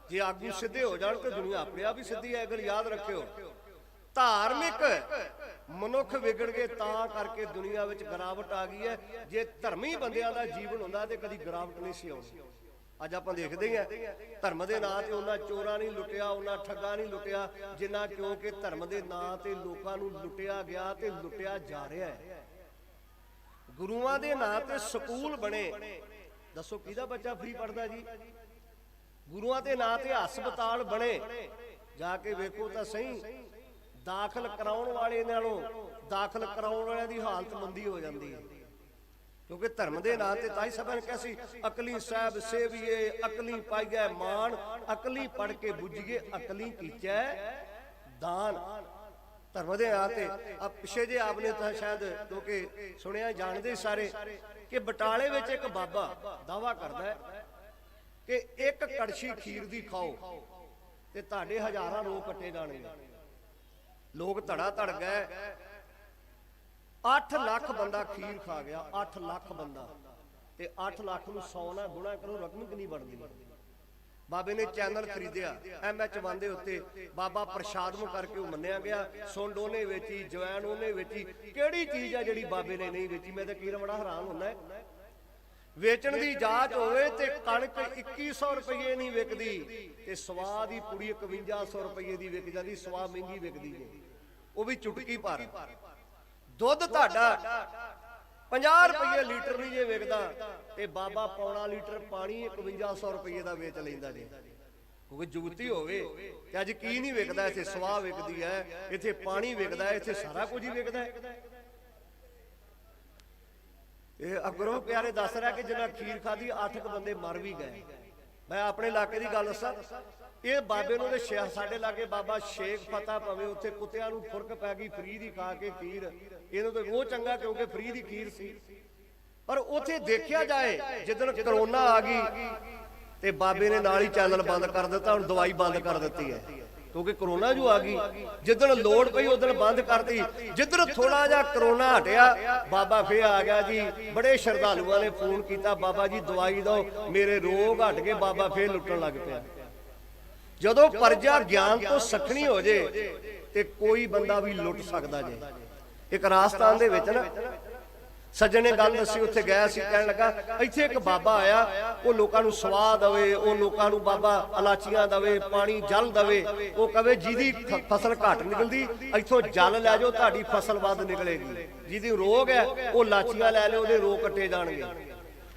ਜੇ ਆਗੂ ਸਿੱਧੇ ਹੋ ਜਾਣ ਤੇ ਦੁਨੀਆ ਆਪਣੇ ਆਪ ਹੀ ਸਿੱਧੀ ਹੈ। ਗੱਲ ਯਾਦ ਰੱਖਿਓ, ਧਾਰਮਿਕ ਮਨੁੱਖ ਵਿਗੜ ਗਏ ਤਾਂ ਕਰਕੇ ਦੁਨੀਆ ਵਿੱਚ ਗਿਰਾਵਟ ਆ ਗਈ ਹੈ। ਜੇ ਧਰਮੀ ਬੰਦਿਆਂ ਦਾ ਜੀਵਨ ਹੁੰਦਾ ਤੇ ਕਦੀ ਗਿਰਾਵਟ ਨਹੀਂ ਸੀ ਆਉਣੀ। ਅੱਜ ਆਪਾਂ ਦੇਖਦੇ ਹੀ ਆ ਧਰਮ ਦੇ ਨਾਂ ਤੇ ਉਹਨਾਂ ਚੋਰਾਂ ਨਹੀਂ ਲੁੱਟਿਆ, ਉਹਨਾਂ ਠੱਗਾਂ ਨਹੀਂ ਲੁੱਟਿਆ ਜਿੰਨਾ, ਕਿਉਂਕਿ ਧਰਮ ਦੇ ਨਾਂ ਤੇ ਲੋਕਾਂ ਨੂੰ ਲੁੱਟਿਆ ਗਿਆ ਤੇ ਲੁੱਟਿਆ ਜਾ ਰਿਹਾ ਹੈ। ਗੁਰੂਆਂ ਦੇ ਨਾਂ ਤੇ ਸਕੂਲ ਬਣੇ, ਦੱਸੋ ਕਿਹਦਾ ਬੱਚਾ ਫ੍ਰੀ ਪੜਦਾ ਜੀ? ਗੁਰੂਆਂ ਦੇ ਨਾਂ ਤੇ ਹਸਪਤਾਲ ਬਣੇ, ਜਾ ਕੇ ਵੇਖੋ ਤਾਂ ਸਹੀ, ਦਾਖਲ ਕਰਾਉਣ ਵਾਲੇ ਨਾਲੋਂ ਦਾਖਲ ਕਰਾਉਣ ਵਾਲਿਆਂ ਦੀ ਹਾਲਤ ਮੰਦੀ ਹੋ ਜਾਂਦੀ ਹੈ। ਕਿਉਂਕਿ ਧਰਮ ਦੇ ਨਾਂ ਤੇ ਤਾਂ ਹੀ ਸਭਾ ਨੇ ਕਿਹਾ ਸੀ ਅਕਲੀ ਸਾਹਿਬ ਸੇਵੀਏ, ਅਕਲੀ ਪਾਈਐ ਮਾਨ, ਅਕਲੀ ਪੜ ਕੇ ਬੁੱਝੀਏ, ਅਕਲੀ ਕੀਚੈ ਦਾਨ। ਧਰਮ ਦੇ ਨਾਂ ਤੇ ਆ ਪਿੱਛੇ ਜੇ ਆਪਨੇ ਤਾਂ ਸ਼ਾਇਦ ਕਿਉਂਕਿ ਸੁਣਿਆ ਜਾਣਦੇ ਸਾਰੇ ਕਿ ਬਟਾਲੇ ਵਿੱਚ ਇੱਕ ਬਾਬਾ ਦਾਵਾ ਕਰਦਾ ਹੈ ਕਿ ਇੱਕ ਕੜਛੀ ਖੀਰ ਦੀ ਖਾਓ ਤੇ ਤੁਹਾਡੇ ਹਜ਼ਾਰਾਂ ਲੋਕ ਕੱਟੇ ਜਾਣਗੇ। ਲੋਕ ਧੜਾ ਧੜ ਗਏ, 8 ਲੱਖ ਬੰਦਾ ਖੀਰ ਖਾ ਗਿਆ, 8 ਲੱਖ ਬੰਦਾ, ਤੇ 8 ਲੱਖ ਨੂੰ 100 ਨਾਲ ਗੁਣਾ ਕਰੋ, ਰਕਮ ਕਿੰਨੀ ਬਣਦੀ? ਬਾਬੇ ਨੇ ਚੈਨਲ ਖਰੀਦਿਆ MH1 ਦੇ ਉੱਤੇ, ਬਾਬਾ ਪ੍ਰਸ਼ਾਦਮ ਕਰਕੇ ਉਹ ਮੰਨਿਆ ਗਿਆ। ਸੁੰਡ ਉਹਨੇ ਵੇਚੀ, ਜਵੈਣ ਉਹਨੇ ਵੇਚੀ, ਕਿਹੜੀ ਚੀਜ਼ ਆ ਜਿਹੜੀ ਬਾਬੇ ਨੇ ਨਹੀਂ ਵੇਚੀ? ਮੈਂ ਤਾਂ ਕਈ ਵਾਰ ਬੜਾ ਹੈਰਾਨ ਹੁੰਦਾ, ਵੇਚਣ ਦੀ ਜਾਂਚ ਹੋਵੇ ਤੇ ਕਣਕ 2100 ਰੁਪਏ ਨਹੀਂ ਵਿਕਦੀ ਤੇ ਸਵਾਹ ਦੀ ਪੁੜੀ 5100 ਰੁਪਏ ਦੀ ਵਿਕ ਜਾਂਦੀ, ਸਵਾਹ ਮਹਿੰਗੀ ਵਿਕਦੀ ਹੈ, ਉਹ ਵੀ ਚੁਟਕੀ ਭਰ। ਦੁੱਧ ਤੁਹਾਡਾ 50 ਰੁਪਏ ਲੀਟਰ ਨਹੀਂ ਜੇ ਵਿਕਦਾ ਤੇ ਬਾਬਾ ਪੌਣਾ ਲੀਟਰ ਪਾਣੀ 5100 ਰੁਪਏ ਦਾ ਵੇਚ ਲੈਂਦਾ ਜੀ। ਕਿਉਂਕਿ ਜੁਗਤੀ ਹੋਵੇ ਤੇ ਅੱਜ ਕੀ ਨਹੀਂ ਵਿਕਦਾ? ਇੱਥੇ ਸਵਾਹ ਵਿਕਦੀ ਹੈ, ਇੱਥੇ ਪਾਣੀ ਵਿਕਦਾ ਹੈ, ਇੱਥੇ ਸਾਰਾ ਕੁਝ ਹੀ ਵਿਕਦਾ ਹੈ। ਇਹ ਅਗਰੋਂ ਪਿਆਰੇ ਦੱਸ ਰਿਹਾ ਕਿ ਜਿਹਨਾਂ ਖੀਰ ਖਾਧੀ 8 ਬੰਦੇ ਮਰ ਵੀ ਗਏ। ਮੈਂ ਆਪਣੇ ਇਲਾਕੇ ਦੀ ਗੱਲ ਦੱਸਾਂ, ਇਹ ਬਾਬੇ ਨੂੰ ਤੇ ਸਾਡੇ ਲਾਗੇ ਬਾਬਾ ਸ਼ੇਖ ਫਤਾ ਪਵੇ, ਉੱਥੇ ਕੁੱਤਿਆਂ ਨੂੰ ਫੁਰਕ ਪੈ ਗਈ ਫਰੀ ਦੀ ਖਾ ਕੇ ਖੀਰ। ਇਹਨੂੰ ਤੇ ਉਹ ਚੰਗਾ ਕਿਉਂਕਿ ਫਰੀ ਦੀ ਖੀਰ ਸੀ। ਪਰ ਉੱਥੇ ਦੇਖਿਆ ਜਾਏ ਜਿੱਦਣ ਕਰੋਨਾ ਆ ਗਈ ਤੇ ਬਾਬੇ ਨੇ ਨਾਲ ਹੀ ਚੈਨਲ ਬੰਦ ਕਰ ਦਿੱਤਾ, ਹੁਣ ਦਵਾਈ ਬੰਦ ਕਰ ਦਿੱਤੀ ਹੈ ਕਿਉਂਕਿ ਕਰੋਨਾ ਜੋ ਆ ਗਈ। ਜਿੱਦਣ ਲੋੜ ਪਈ ਉਦੋਂ ਬੰਦ ਕਰਤੀ, ਜਿੱਦਣ ਥੋੜਾ ਜਿਹਾ ਕਰੋਨਾ ਹਟਿਆ ਬਾਬਾ ਫੇਰ ਆ ਗਿਆ ਜੀ। ਬੜੇ ਸ਼ਰਧਾਲੂਆਂ ਨੇ ਫੋਨ ਕੀਤਾ, ਬਾਬਾ ਜੀ ਦਵਾਈ ਦਿਓ, ਮੇਰੇ ਰੋਗ ਹਟ ਗਏ। ਬਾਬਾ ਫੇਰ ਲੁੱਟਣ ਲੱਗ ਪਿਆ। ਜਦੋਂ ਪਰਜਾ ਗਿਆਨ ਤੋਂ ਸਖਣੀ ਹੋ ਜੇ ਤੇ ਕੋਈ ਬੰਦਾ ਵੀ ਲੁੱਟ ਸਕਦਾ ਜੇ। ਇੱਕ ਰਾਜਸਥਾਨ ਦੇ ਵਿੱਚ ਨਾ ਸੱਜਣ ਨੇ ਗੱਲ ਦੱਸੀ, ਉੱਥੇ ਗਿਆ ਸੀ, ਕਹਿਣ ਲੱਗਾ ਇੱਥੇ ਇੱਕ ਬਾਬਾ ਆਇਆ, ਉਹ ਲੋਕਾਂ ਨੂੰ ਸਵਾਹ ਦਵੇ, ਉਹ ਲੋਕਾਂ ਨੂੰ ਬਾਬਾ ਇਲਾਚੀਆਂ ਦਵੇ, ਪਾਣੀ ਜਲ ਦਵੇ। ਉਹ ਕਵੇ ਜਿਹਦੀ ਫਸਲ ਘੱਟ ਨਿਕਲਦੀ ਇੱਥੋਂ ਜਲ ਲੈ ਜਾਓ, ਤੁਹਾਡੀ ਫਸਲ ਵੱਧ ਨਿਕਲੇਗੀ। ਜਿਹਦੀ ਰੋਗ ਹੈ ਉਹ ਇਲਾਚੀਆਂ ਲੈ ਲਿਓ, ਉਹਦੇ ਰੋਗ ਕੱਟੇ ਜਾਣਗੇ।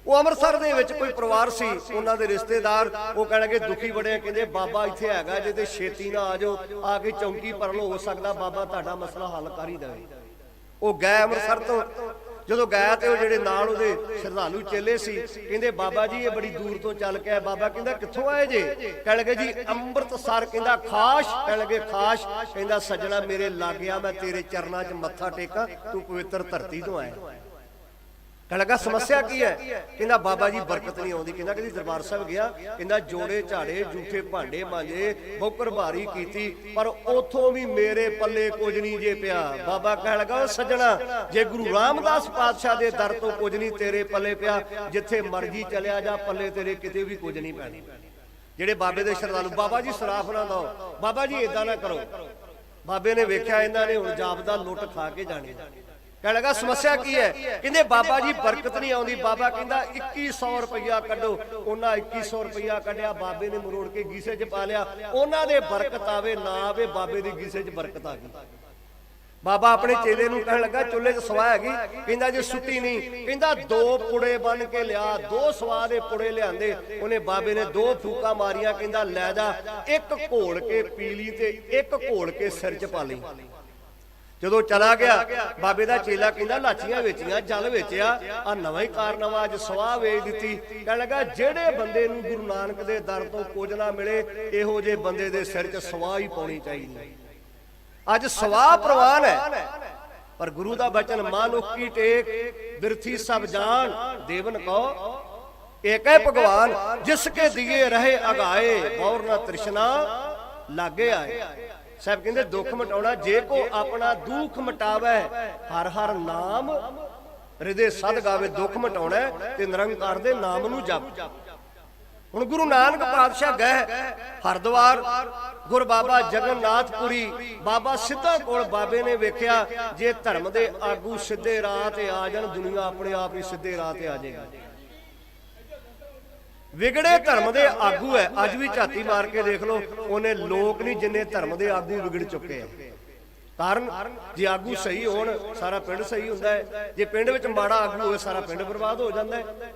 ਉਹ ਅੰਮ੍ਰਿਤਸਰ ਦੇ ਵਿੱਚ ਕੋਈ ਪਰਿਵਾਰ ਸੀ, ਉਹਨਾਂ ਦੇ ਰਿਸ਼ਤੇਦਾਰ, ਉਹ ਕਹਿਣਗੇ ਦੁਖੀ ਬੜੇ, ਕਹਿੰਦੇ ਬਾਬਾ ਇੱਥੇ ਹੈਗਾ ਜੇ ਤੇ ਛੇਤੀ ਨਾ ਆ ਜਾਓ, ਆ ਕੇ ਚੌਂਕੀ ਭਰ ਲਓ, ਹੋ ਸਕਦਾ ਬਾਬਾ ਤੁਹਾਡਾ ਮਸਲਾ ਹੱਲ ਕਰ ਹੀ ਦੇਵੇ। ਉਹ ਗਏ ਅੰਮ੍ਰਿਤਸਰ ਤੋਂ, ਜਦੋਂ ਗਿਆ ਤੇ ਉਹ ਜਿਹੜੇ ਨਾਲ ਉਹਦੇ ਸ਼ਰਧਾਲੂ ਚੇਲੇ ਸੀ ਕਹਿੰਦੇ ਬਾਬਾ ਜੀ ਇਹ ਬੜੀ ਦੂਰ ਤੋਂ ਚੱਲ ਕੇ ਆਏ। ਬਾਬਾ ਕਹਿੰਦਾ ਕਿੱਥੋਂ ਆਏ ਜੇ? ਕਹਿਣ ਲੱਗੇ ਜੀ ਅੰਮ੍ਰਿਤਸਰ। ਕਹਿੰਦਾ ਖਾਸ? ਕਹਿਣ ਲੱਗੇ ਖਾਸ। ਕਹਿੰਦਾ ਸੱਜਣਾ ਮੇਰੇ ਲਾਗਿਆ, ਮੈਂ ਤੇਰੇ ਚਰਨਾਂ 'ਚ ਮੱਥਾ ਟੇਕਾਂ, ਤੂੰ ਪਵਿੱਤਰ ਧਰਤੀ ਤੋਂ ਆਇਆ। ਕਹਿਣ ਲੱਗਾ ਸਮੱਸਿਆ ਕੀ ਹੈ? ਕਹਿੰਦਾ ਬਾਬਾ ਜੀ ਬਰਕਤ ਨਹੀਂ ਆਉਂਦੀ। ਕਹਿੰਦਾ ਕਦੀ ਦਰਬਾਰ ਸਾਹਿਬ ਗਿਆ? ਕਹਿੰਦਾ ਜੋੜੇ ਝਾੜੇ, ਝੂਠੇ ਭਾਂਡੇ ਮਾਂਜੇ, ਬੌਕਰ ਭਾਰੀ ਕੀਤੀ, ਪਰ ਉਥੋਂ ਵੀ ਮੇਰੇ ਪੱਲੇ ਕੁਝ ਨਹੀਂ ਜੇ ਪਿਆ। ਬਾਬਾ ਕਹਿਣ ਲੱਗਾ ਉਹ ਸੱਜਣਾ ਜੇ ਗੁਰੂ ਰਾਮਦਾਸ ਪਾਤਸ਼ਾਹ ਦੇ ਦਰ ਤੋਂ ਕੁਝ ਨਹੀਂ ਤੇਰੇ ਪੱਲੇ ਪਿਆ, ਜਿੱਥੇ ਮਰਜੀ ਚਲਿਆ ਜਾ, ਪੱਲੇ ਤੇਰੇ ਕਿਤੇ ਵੀ ਕੁਝ ਨਹੀਂ ਪੈਣਾ। ਜਿਹੜੇ ਬਾਬੇ ਦੇ ਸ਼ਰਧਾਲੂ, ਬਾਬਾ ਜੀ ਸਰਾਫ ਨਾ ਦਿਓ, ਬਾਬਾ ਜੀ ਏਦਾਂ ਨਾ ਕਰੋ। ਬਾਬੇ ਨੇ ਵੇਖਿਆ ਇਹਨਾਂ ਨੇ ਹੁਣ ਜਾਪਦਾ ਲੁੱਟ ਖਾ ਕੇ ਜਾਣੀ। ਕਹਿਣ ਲੱਗਾ ਸਮੱਸਿਆ ਕੀ ਹੈ? ਕਹਿੰਦੇ ਬਾਬਾ ਜੀ ਬਰਕਤ ਨਹੀਂ ਆਉਂਦੀ। ਬਾਬਾ ਕਹਿੰਦਾ 2100 ਰੁਪਇਆ ਕੱਢੋ। ਉਹਨਾਂ 2100 ਰੁਪਇਆ ਕੱਢਿਆ, ਬਾਬੇ ਨੇ ਮਰੋੜ ਕੇ ਗੀਸੇ 'ਚ ਪਾ ਲਿਆ। ਉਹਨਾਂ ਦੇ ਬਰਕਤ ਆਵੇ ਨਾ ਆਵੇ, ਬਾਬੇ ਦੀ ਗੀਸੇ 'ਚ ਬਰਕਤ ਆ ਗਈ। ਬਾਬਾ ਆਪਣੇ ਚੇਲੇ ਨੂੰ ਕਹਿਣ ਲੱਗਾ ਚੁੱਲ੍ਹੇ 'ਚ ਸਵਾਹ ਹੈਗੀ? ਕਹਿੰਦਾ ਜੇ ਸੁੱਟੀ ਨਹੀਂ। ਕਹਿੰਦਾ 2 ਪੁੜੇ ਬਣ ਕੇ ਲਿਆ, 2 ਸਵਾਹ ਦੇ ਪੁੜੇ ਲਿਆਂਦੇ। ਉਹਨੇ ਬਾਬੇ ਨੇ 2 ਫੂਕਾਂ ਮਾਰੀਆਂ। ਕਹਿੰਦਾ ਲੈ ਜਾ, ਇੱਕ ਘੋਲ ਕੇ ਪੀ ਲਈ ਤੇ ਇੱਕ ਘੋਲ ਕੇ ਸਿਰ 'ਚ ਪਾ ਲਈ। ਜਦੋਂ ਚਲਾ ਗਿਆ ਬਾਬੇ ਦਾ ਚੇਲਾ ਕਹਿੰਦਾ ਲਾਚੀਆਂ ਵੇਚੀਆਂ, ਜਲ ਵੇਚਿਆ, ਆ ਨਵਾਂ ਹੀ ਕਾਰਨਾਮਾ, ਅੱਜ ਸਵਾਹ ਵੇਚ ਦਿੱਤੀ। ਕਹਿਣ ਲੱਗਾ ਜਿਹੜੇ ਬੰਦੇ ਨੂੰ ਗੁਰੂ ਨਾਨਕ ਦੇ ਦਰ ਤੋਂ ਕੁਝ ਨਾ ਮਿਲੇ, ਇਹੋ ਜਿਹੇ ਬੰਦੇ ਦੇ ਸਿਰ 'ਚ ਸਵਾਹ ਹੀ ਪਾਉਣੀ ਚਾਹੀਦੀ। ਅੱਜ ਸਵਾਹ ਪ੍ਰਵਾਨ ਹੈ, ਪਰ ਗੁਰੂ ਦਾ ਬਚਨ ਮਾਨੁਖ ਕੀ ਟੇਕ, ਬਿਰਥੀ ਸਭ ਜਾਨ ਦੇਵਨ ਕੋ ਏਕ ਹੈ ਭਗਵਾਨ, ਜਿਸ ਕੇ ਦਿਏ ਰਹੇ ਅਗਾਏ, ਬੌਰ ਨਾ ਤ੍ਰਿਸ਼ਨਾ ਲਾਗੇ ਆਏ। ਸਾਹਿਬ ਕਹਿੰਦੇ ਦੁੱਖ ਮਟਾਉਣਾ, ਜੇ ਕੋ ਆਪਣਾ ਦੁੱਖ ਮਟਾਵੇ, ਹਰ ਹਰ ਨਾਮ ਹਿਰਦੇ ਸਦ ਗਾਵੇ। ਦੁੱਖ ਮਟਾਉਣਾ ਤੇ ਨਿਰੰਕਾਰ ਦੇ ਨਾਮ ਨੂੰ ਜਪ। ਹੁਣ ਗੁਰੂ ਨਾਨਕ ਪਾਤਸ਼ਾਹ ਗਏ ਹਰਿਦੁਆਰ, ਗੁਰ ਬਾਬਾ ਜਗਨਨਾਥਪੁਰੀ, ਬਾਬਾ ਸਿੱਧਾ ਕੋਲ। ਬਾਬੇ ਨੇ ਵੇਖਿਆ ਜੇ ਧਰਮ ਦੇ ਆਗੂ ਸਿੱਧੇ ਰਾਹ ਤੇ ਆ ਜਾਣ, ਦੁਨੀਆ ਆਪਣੇ ਆਪ ਹੀ ਸਿੱਧੇ ਰਾਹ ਤੇ ਆ ਜਾਏਗੀ। ਵਿਗੜੇ ਧਰਮ ਦੇ ਆਗੂ ਹੈ। ਅੱਜ ਵੀ ਝਾਤੀ ਮਾਰ ਕੇ ਦੇਖ ਲਓ, ਉਹਨੇ ਲੋਕ ਨਹੀਂ ਜਿੰਨੇ ਧਰਮ ਦੇ ਆਗੂ ਵਿਗੜ ਚੁੱਕੇ ਆ। ਕਾਰਨ ਜੇ ਆਗੂ ਸਹੀ ਹੋਣ ਸਾਰਾ ਪਿੰਡ ਸਹੀ ਹੁੰਦਾ ਹੈ, ਜੇ ਪਿੰਡ ਵਿੱਚ ਮਾੜਾ ਆਗੂ ਹੋਵੇ ਸਾਰਾ ਪਿੰਡ ਬਰਬਾਦ ਹੋ ਜਾਂਦਾ ਹੈ।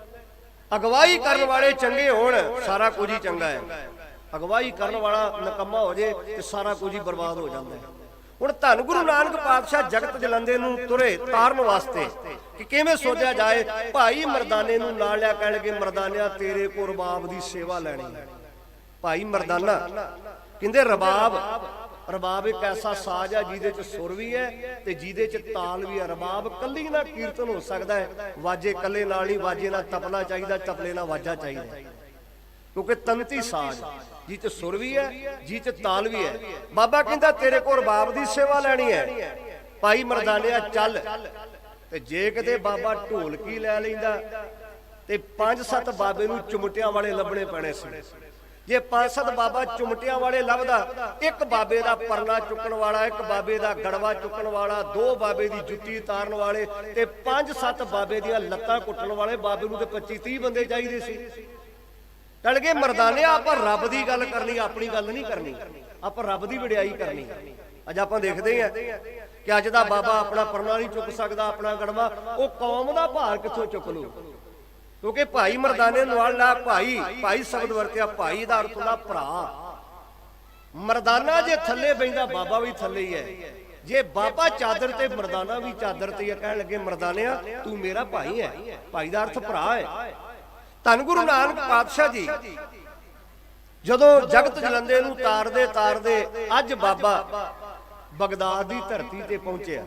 ਅਗਵਾਈ ਕਰਨ ਵਾਲੇ ਚੰਗੇ ਹੋਣ ਸਾਰਾ ਕੁਝ ਹੀ ਚੰਗਾ ਹੈ, ਅਗਵਾਈ ਕਰਨ ਵਾਲਾ ਨਕੰਮਾ ਹੋ ਜੇ ਤੇ ਸਾਰਾ ਕੁਝ ਹੀ ਬਰਬਾਦ ਹੋ ਜਾਂਦਾ ਹੈ। ਹੁਣ ਧੰਨ ਗੁਰੂ ਨਾਨਕ ਪਾਤਸ਼ਾਹ ਜਗਤ ਜਲੰਦੇ ਨੂੰ ਤੁਰੇ ਤਾਰਨ ਵਾਸਤੇ ਕਿ ਕਿਵੇਂ ਸੋਚਿਆ ਜਾਏ, ਭਾਈ ਮਰਦਾਨੇ ਨੂੰ ਨਾਲ ਲਿਆ, ਕਹਿਣ ਲੱਗੇ ਮਰਦਾਨਿਆ ਤੇਰੇ ਕੋ ਰਬਾਬ ਦੀ ਸੇਵਾ ਲੈਣੀ ਹੈ। ਭਾਈ ਮਰਦਾਨਾ ਕਹਿੰਦੇ ਰਬਾਬ ਇੱਕ ਐਸਾ ਸਾਜ਼ ਹੈ ਜਿਹਦੇ ਚ ਸੁਰ ਵੀ ਹੈ ਤੇ ਜਿਹਦੇ ਚ ਤਾਲ ਵੀ ਹੈ। ਰਬਾਬ ਕੱਲੀ ਨਾਲ ਕੀਰਤਨ ਹੋ ਸਕਦਾ ਹੈ, ਵਾਜੇ ਕੱਲੇ ਨਾਲ ਨਹੀਂ, ਵਾਜੇ ਨਾਲ ਤਬਲਾ ਚਾਹੀਦਾ, ਤਬਲੇ ਨਾਲ ਵਾਜਾ ਚਾਹੀਦਾ, ਕਿਉਂਕਿ ਤੰਤੀ ਸਾਜ਼ ਜੀ ਚ ਸੁਰ ਵੀ ਹੈ, ਜੀ ਚ ਤਾਲ ਵੀ ਹੈ। ਬਾਬਾ ਕਹਿੰਦਾ ਤੇਰੇ ਕੋਲ ਰਬਾਬ ਦੀ ਸੇਵਾ ਲੈਣੀ ਹੈ, ਭਾਈ ਮਰਦਾਨਿਆ ਚੱਲ। ਤੇ ਜੇ ਕਿਤੇ ਬਾਬਾ ਢੋਲਕੀ ਲੈ ਲੈਂਦਾ ਤੇ 5-7 ਬਾਬੇ ਨੂੰ ਚੁਮਟਿਆਂ ਵਾਲੇ ਲੱਭਣੇ ਪੈਣੇ ਸੀ। ਜੇ 5-7 ਬਾਬਾ ਚੁਮਟਿਆਂ ਵਾਲੇ ਲੱਭਦਾ, ਇੱਕ ਬਾਬੇ ਦਾ ਪਰਨਾ ਚੁੱਕਣ ਵਾਲਾ, ਇੱਕ ਬਾਬੇ ਦਾ ਗੜਵਾ ਚੁੱਕਣ ਵਾਲਾ, 2 ਬਾਬੇ ਦੀ ਜੁੱਤੀ ਤਾਰਨ ਵਾਲੇ ਤੇ 5-7 ਬਾਬੇ ਦੀਆਂ ਲੱਤਾਂ ਕੁੱਟਣ ਵਾਲੇ, ਬਾਬੇ ਨੂੰ ਤੇ 25-30 ਬੰਦੇ ਚਾਹੀਦੇ ਸੀ। ਚਲ ਗਏ ਮਰਦਾਨਿਆ ਆਪਾਂ ਰੱਬ ਦੀ ਗੱਲ ਕਰਨੀ, ਆਪਣੀ ਗੱਲ ਨਹੀਂ ਕਰਨੀ, ਆਪਾਂ ਰੱਬ ਦੀ ਵਡਿਆਈ ਕਰਨੀ। ਅੱਜ ਆਪਾਂ ਦੇਖਦੇ ਹਾਂ ਕਿ ਅੱਜ ਦਾ ਬਾਬਾ ਆਪਣਾ ਪਰਨਾ ਨਹੀਂ ਚੁੱਕ ਸਕਦਾ, ਆਪਣਾ ਗੜਵਾ, ਉਹ ਕੌਮ ਦਾ ਭਾਰ ਕਿੱਥੋਂ ਚੁੱਕ ਲੂ? ਕਿਉਂਕਿ ਭਾਈ ਮਰਦਾਨੇ ਨਾਲ ਲਾ, ਭਾਈ ਸ਼ਬਦ ਵਰਤਿਆ, ਭਾਈ ਦਾ ਅਰਥ ਹੁੰਦਾ ਭਰਾ। ਮਰਦਾਨਾ ਜੇ ਥੱਲੇ ਬੈਂਦਾ ਬਾਬਾ ਵੀ ਥੱਲੇ ਹੀ ਹੈ, ਜੇ ਬਾਬਾ ਚਾਦਰ ਤੇ ਮਰਦਾਨਾ ਵੀ ਚਾਦਰ ਤੇ। ਕਹਿਣ ਲੱਗੇ ਮਰਦਾਨਿਆ ਤੂੰ ਮੇਰਾ ਭਾਈ ਹੈ, ਭਾਈ ਦਾ ਅਰਥ ਭਰਾ ਹੈ। ਧੰਨ ਗੁਰੂ ਨਾਨਕ ਪਾਤਸ਼ਾਹ ਜੀ ਜਦੋਂ ਜਗਤ ਜਲੰਦੇ ਨੂੰ ਤਾਰਦੇ ਅੱਜ ਬਾਬਾ ਬਗਦਾਦ ਦੀ ਧਰਤੀ ਤੇ ਪਹੁੰਚਿਆ।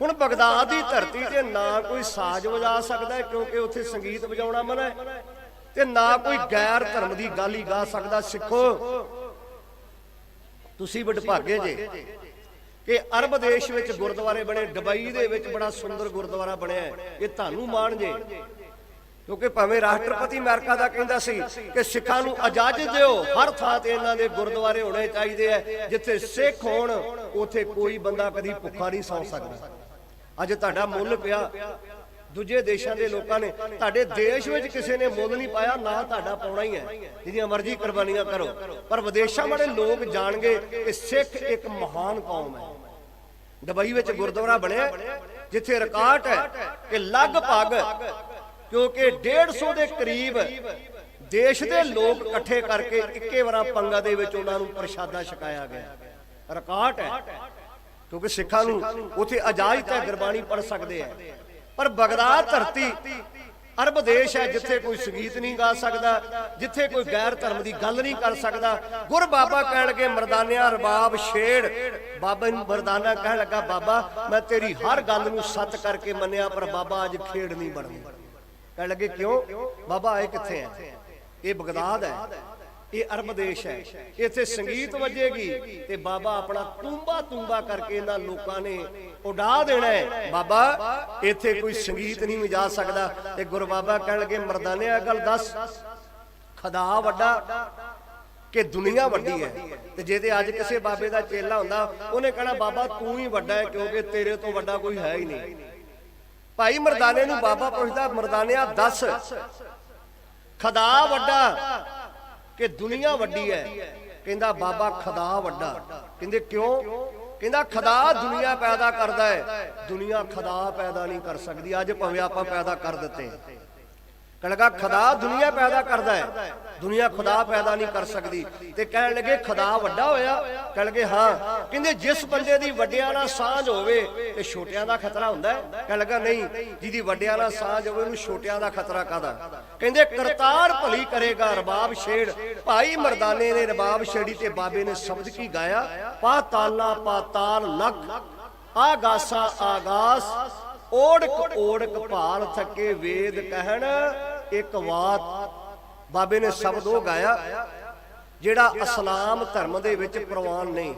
ਹੁਣ ਬਗਦਾਦ ਦੀ ਧਰਤੀ ਤੇ ਨਾ ਕੋਈ ਸਾਜ਼ ਵਜਾ ਸਕਦਾ ਕਿਉਂਕਿ ਉੱਥੇ ਸੰਗੀਤ ਵਜਾਉਣਾ ਮਨਾ ਹੈ, ਤੇ ਨਾ ਕੋਈ ਗੈਰ ਧਰਮ ਦੀ ਗੱਲ ਹੀ ਗਾ ਸਕਦਾ। ਸਿੱਖੋ ਤੁਸੀਂ ਵਡਭਾਗੇ ਜੇ ਕਿ ਅਰਬ ਦੇਸ਼ ਵਿੱਚ ਗੁਰਦੁਆਰੇ ਬਣੇ, ਦੁਬਈ ਦੇ ਵਿੱਚ ਬੜਾ ਸੁੰਦਰ ਗੁਰਦੁਆਰਾ ਬਣਿਆ, ਇਹ ਤੁਹਾਨੂੰ ਮਾਣ ਜੇ। ਕਿਉਂਕਿ ਭਾਵੇਂ ਰਾਸ਼ਟਰਪਤੀ ਅਮਰੀਕਾ ਦਾ ਕਹਿੰਦਾ ਸੀ ਕਿ ਸਿੱਖਾਂ ਨੂੰ ਇਜਾਜ਼ਤ ਦਿਓ, ਹਰ ਥਾਂ ਤੇ ਇਹਨਾਂ ਦੇ ਗੁਰਦੁਆਰੇ ਹੋਣੇ ਚਾਹੀਦੇ ਆ, ਜਿੱਥੇ ਸਿੱਖ ਹੋਣ ਉੱਥੇ ਕੋਈ ਬੰਦਾ ਕਦੀ ਭੁੱਖਾ ਨਹੀਂ ਸੌਂ ਸਕਦਾ। ਅੱਜ ਤੁਹਾਡਾ ਮੁੱਲ ਪਿਆ ਦੂਜੇ ਦੇਸ਼ਾਂ ਦੇ ਲੋਕਾਂ ਨੇ, ਤੁਹਾਡੇ ਦੇਸ਼ ਵਿੱਚ ਕਿਸੇ ਨੇ ਮੁੱਲ ਨਹੀਂ ਪਾਇਆ, ਨਾ ਤੁਹਾਡਾ ਪਾਉਣਾ ਹੀ ਹੈ, ਜਿਹਦੀਆਂ ਮਰਜ਼ੀ ਕੁਰਬਾਨੀਆਂ ਕਰੋ। ਪਰ ਵਿਦੇਸ਼ਾਂ ਵਾਲੇ ਲੋਕ ਜਾਣਗੇ ਕਿ ਸਿੱਖ ਇੱਕ ਮਹਾਨ ਕੌਮ ਹੈ। ਦੁਬਈ ਵਿੱਚ ਗੁਰਦੁਆਰਾ ਬਣਿਆ ਜਿੱਥੇ ਰਿਕਾਰਡ ਹੈ ਕਿ ਲਗਭਗ, ਕਿਉਂਕਿ 150 ਦੇ ਕਰੀਬ ਦੇਸ਼ ਦੇ ਲੋਕ ਇਕੱਠੇ ਕਰਕੇ ਇੱਕੇ ਵਾਰ ਪੰਗਾ ਦੇ ਵਿੱਚ ਉਹਨਾਂ ਨੂੰ ਪ੍ਰਸ਼ਾਦਾ ਛਕਾਇਆ ਗਿਆ। ਰਿਕਾਰਡ ਹੈ, ਕਿਉਂਕਿ ਸਿੱਖਾਂ ਨੂੰ ਉੱਥੇ ਇਜਾਜ਼ਤ ਹੈ, ਗੁਰਬਾਣੀ ਪੜ੍ਹ ਸਕਦੇ ਆ। ਪਰ ਬਗਦਾਦ ਧਰਤੀ ਅਰਬ ਦੇਸ਼ ਹੈ ਜਿੱਥੇ ਕੋਈ ਸੰਗੀਤ ਨਹੀਂ ਗਾ ਸਕਦਾ, ਜਿੱਥੇ ਕੋਈ ਗੈਰ ਧਰਮ ਦੀ ਗੱਲ ਨਹੀਂ ਕਰ ਸਕਦਾ। ਗੁਰ ਬਾਬਾ ਕਹਿਣ ਲੱਗੇ ਮਰਦਾਨਿਆ ਰਬਾਬ ਛੇੜ। ਬਾਬਾ ਨੂੰ ਮਰਦਾਨਾ ਕਹਿਣ ਲੱਗਾ ਬਾਬਾ ਮੈਂ ਤੇਰੀ ਹਰ ਗੱਲ ਨੂੰ ਸੱਚ ਕਰਕੇ ਮੰਨਿਆ, ਪਰ ਬਾਬਾ ਅੱਜ ਖੇਡ ਨਹੀਂ ਬਣਨੀ। ਕਹਿਣ ਲੱਗੇ ਕਿਉਂ? ਬਾਬਾ ਇਹ ਕਿੱਥੇ ਹੈ? ਇਹ ਬਗਦਾਦ ਹੈ, ਇਹ ਅਰਬ ਦੇਸ਼ ਹੈ, ਇੱਥੇ ਸੰਗੀਤ ਵੱਜੇਗੀ ਤੇ ਬਾਬਾ ਆਪਣਾ ਤੂੰਬਾ ਕਰਕੇ ਇਹਨਾਂ ਲੋਕਾਂ ਨੇ ਉਡਾ ਦੇਣਾ ਹੈ। ਬਾਬਾ ਇੱਥੇ ਕੋਈ ਸੰਗੀਤ ਨਹੀਂ ਵਜਾ ਸਕਦਾ। ਤੇ ਗੁਰੂ ਬਾਬਾ ਕਹਿਣ ਲੱਗੇ ਮਰਦਾਨੇ ਇਹ ਗੱਲ ਦੱਸ, ਖੁਦਾ ਵੱਡਾ ਕਿ ਦੁਨੀਆ ਵੱਡੀ ਹੈ? ਤੇ ਜੇ ਤੇ ਅੱਜ ਕਿਸੇ ਬਾਬੇ ਦਾ ਚੇਲਾ ਹੁੰਦਾ ਉਹਨੇ ਕਹਿਣਾ ਬਾਬਾ ਤੂੰ ਹੀ ਵੱਡਾ ਹੈ, ਕਿਉਂਕਿ ਤੇਰੇ ਤੋਂ ਵੱਡਾ ਕੋਈ ਹੈ ਹੀ ਨਹੀਂ। ਭਾਈ ਮਰਦਾਨੇ ਨੂੰ ਬਾਬਾ ਪੁੱਛਦਾ ਮਰਦਾਨਿਆ ਦੱਸ, ਖੁਦਾ ਵੱਡਾ ਕਿ ਦੁਨੀਆ ਵੱਡੀ ਹੈ? ਕਹਿੰਦਾ ਬਾਬਾ ਖੁਦਾ ਵੱਡਾ। ਕਹਿੰਦੇ ਕਿਉਂ? ਕਹਿੰਦਾ ਖੁਦਾ ਦੁਨੀਆ ਪੈਦਾ ਕਰਦਾ ਹੈ, ਦੁਨੀਆ ਖੁਦਾ ਪੈਦਾ ਨਹੀਂ ਕਰ ਸਕਦੀ। ਅੱਜ ਭਾਵੇਂ ਆਪਾਂ ਪੈਦਾ ਕਰ ਦਿੱਤੇ, ਕਹਿੰਦਾ ਖੁਦਾ ਦੁਨੀਆ ਪੈਦਾ ਕਰਦਾ ਹੈ, ਦੁਨੀਆ ਖੁਦਾ ਪੈਦਾ ਨਹੀਂ ਕਰ ਸਕਦੀ। ਤੇ ਕਹਿਣ ਲੱਗੇ ਖੁਦਾ ਵੱਡਾ ਹੋਇਆ? ਕਹਿਣ ਲੱਗੇ ਹਾਂ। ਕਹਿੰਦੇ ਜਿਸ ਬੰਦੇ ਦੀ ਵੱਡਿਆਂ ਨਾਲ ਸਾਂਝ ਹੋਵੇ ਤੇ ਛੋਟਿਆਂ ਦਾ ਖਤਰਾ ਹੁੰਦਾ ਹੈ? ਕਹਿਣ ਲੱਗਾ ਨਹੀਂ, ਜਿਹਦੀ ਵੱਡਿਆਂ ਨਾਲ ਸਾਂਝ ਹੋਵੇ ਉਹਨੂੰ ਛੋਟਿਆਂ ਦਾ ਖਤਰਾ ਕਾਹਦਾ? ਕਹਿੰਦੇ ਕਰਤਾਰ ਭਲੀ ਕਰੇਗਾ ਰਬਾਬ ਛੇੜ। ਭਾਈ ਮਰਦਾਨੇ ਨੇ ਰਬਾਬ ਛੇੜੀ ਤੇ ਬਾਬੇ ਨੇ ਸ਼ਬਦ ਕੀ ਗਾਇਆ? ਪਾਤਾਲਾ ਪਾਤਾਲ ਲੱਖ ਆਗਾਸਾ ਆਗਾਸ, ਓੜਕ ਓੜਕ ਭਾਲ ਥੱਕੇ ਵੇਦ ਕਹਿਣ ਇੱਕ ਬਾਤ। ਬਾਬੇ ਨੇ ਸ਼ਬਦ ਉਹ ਗਾਇਆ ਜਿਹੜਾ ਇਸਲਾਮ ਧਰਮ ਦੇ ਵਿੱਚ ਪ੍ਰਵਾਨ ਨਹੀਂ।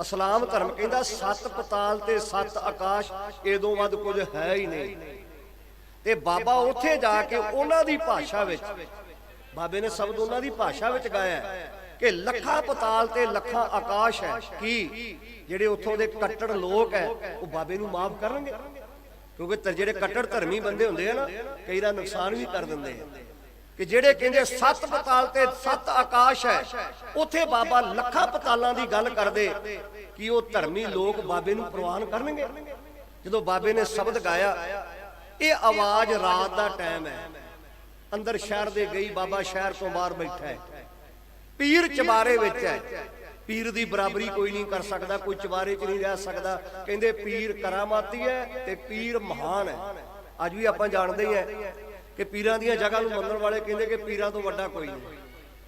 ਇਸਲਾਮ ਧਰਮ ਕਹਿੰਦਾ 7 ਪਤਾਲ ਤੇ 7 ਆਕਾਸ਼, ਇਹਦੋਂ ਵੱਧ ਕੁਝ ਹੈ ਹੀ ਨਹੀਂ। ਤੇ ਬਾਬਾ ਉੱਥੇ ਜਾ ਕੇ ਉਹਨਾਂ ਦੀ ਭਾਸ਼ਾ ਵਿੱਚ, ਬਾਬੇ ਨੇ ਸ਼ਬਦ ਉਹਨਾਂ ਦੀ ਭਾਸ਼ਾ ਵਿੱਚ ਗਾਇਆ ਕਿ ਲੱਖਾਂ ਪਤਾਲ ਤੇ ਲੱਖਾਂ ਆਕਾਸ਼ ਹੈ। ਕੀ ਜਿਹੜੇ ਉੱਥੋਂ ਦੇ ਕੱਟੜ ਲੋਕ ਹੈ ਉਹ ਬਾਬੇ ਨੂੰ ਮਾਫ ਕਰਨਗੇ? ਕਿਉਂਕਿ ਜਿਹੜੇ ਕੱਟੜ ਧਰਮੀ ਬੰਦੇ ਹੁੰਦੇ ਆ ਨਾ, ਕਈ ਦਾ ਨੁਕਸਾਨ ਵੀ ਕਰ ਦਿੰਦੇ ਆ, कि ਜਿਹੜੇ ਕਹਿੰਦੇ 7 ਪਤਾਲ ਤੇ 7 ਆਕਾਸ਼ ਹੈ, ਉੱਥੇ ਬਾਬਾ ਲੱਖਾਂ ਪਤਾਲਾਂ ਦੀ ਗੱਲ ਕਰਦੇ ਕਿ ਉਹ ਧਰਮੀ ਲੋਕ ਬਾਬੇ ਨੂੰ ਪ੍ਰਵਾਨ ਕਰਨਗੇ। ਜਦੋਂ ਬਾਬੇ ਨੇ ਸ਼ਬਦ ਗਾਇਆ, ਇਹ ਆਵਾਜ਼ ਰਾਤ ਦਾ ਟਾਈਮ ਹੈ, ਅੰਦਰ ਸ਼ਹਿਰ ਦੇ ਗਈ, ਬਾਬਾ ਸ਼ਹਿਰ ਤੋਂ ਬਾਹਰ ਬੈਠਾ ਹੈ, ਪੀਰ ਚਬਾਰੇ ਵਿੱਚ ਹੈ। ਪੀਰ ਦੀ ਬਰਾਬਰੀ ਕੋਈ ਨਹੀਂ ਕਰ ਸਕਦਾ, ਕੋਈ ਚਬਾਰੇ 'ਚ ਨਹੀਂ ਰਹਿ ਸਕਦਾ। ਕਹਿੰਦੇ ਪੀਰ ਕਰਾਮਾਤੀ ਹੈ ਤੇ ਪੀਰ ਮਹਾਨ ਹੈ। ਅੱਜ ਵੀ ਆਪਾਂ ਜਾਣਦੇ ਹੀ ਹੈ ਕਿ ਪੀਰਾਂ ਦੀਆਂ ਜਗ੍ਹਾ ਨੂੰ ਮੰਨਣ ਵਾਲੇ ਕਹਿੰਦੇ ਕਿ ਪੀਰਾਂ ਤੋਂ ਵੱਡਾ ਕੋਈ ਨਹੀਂ,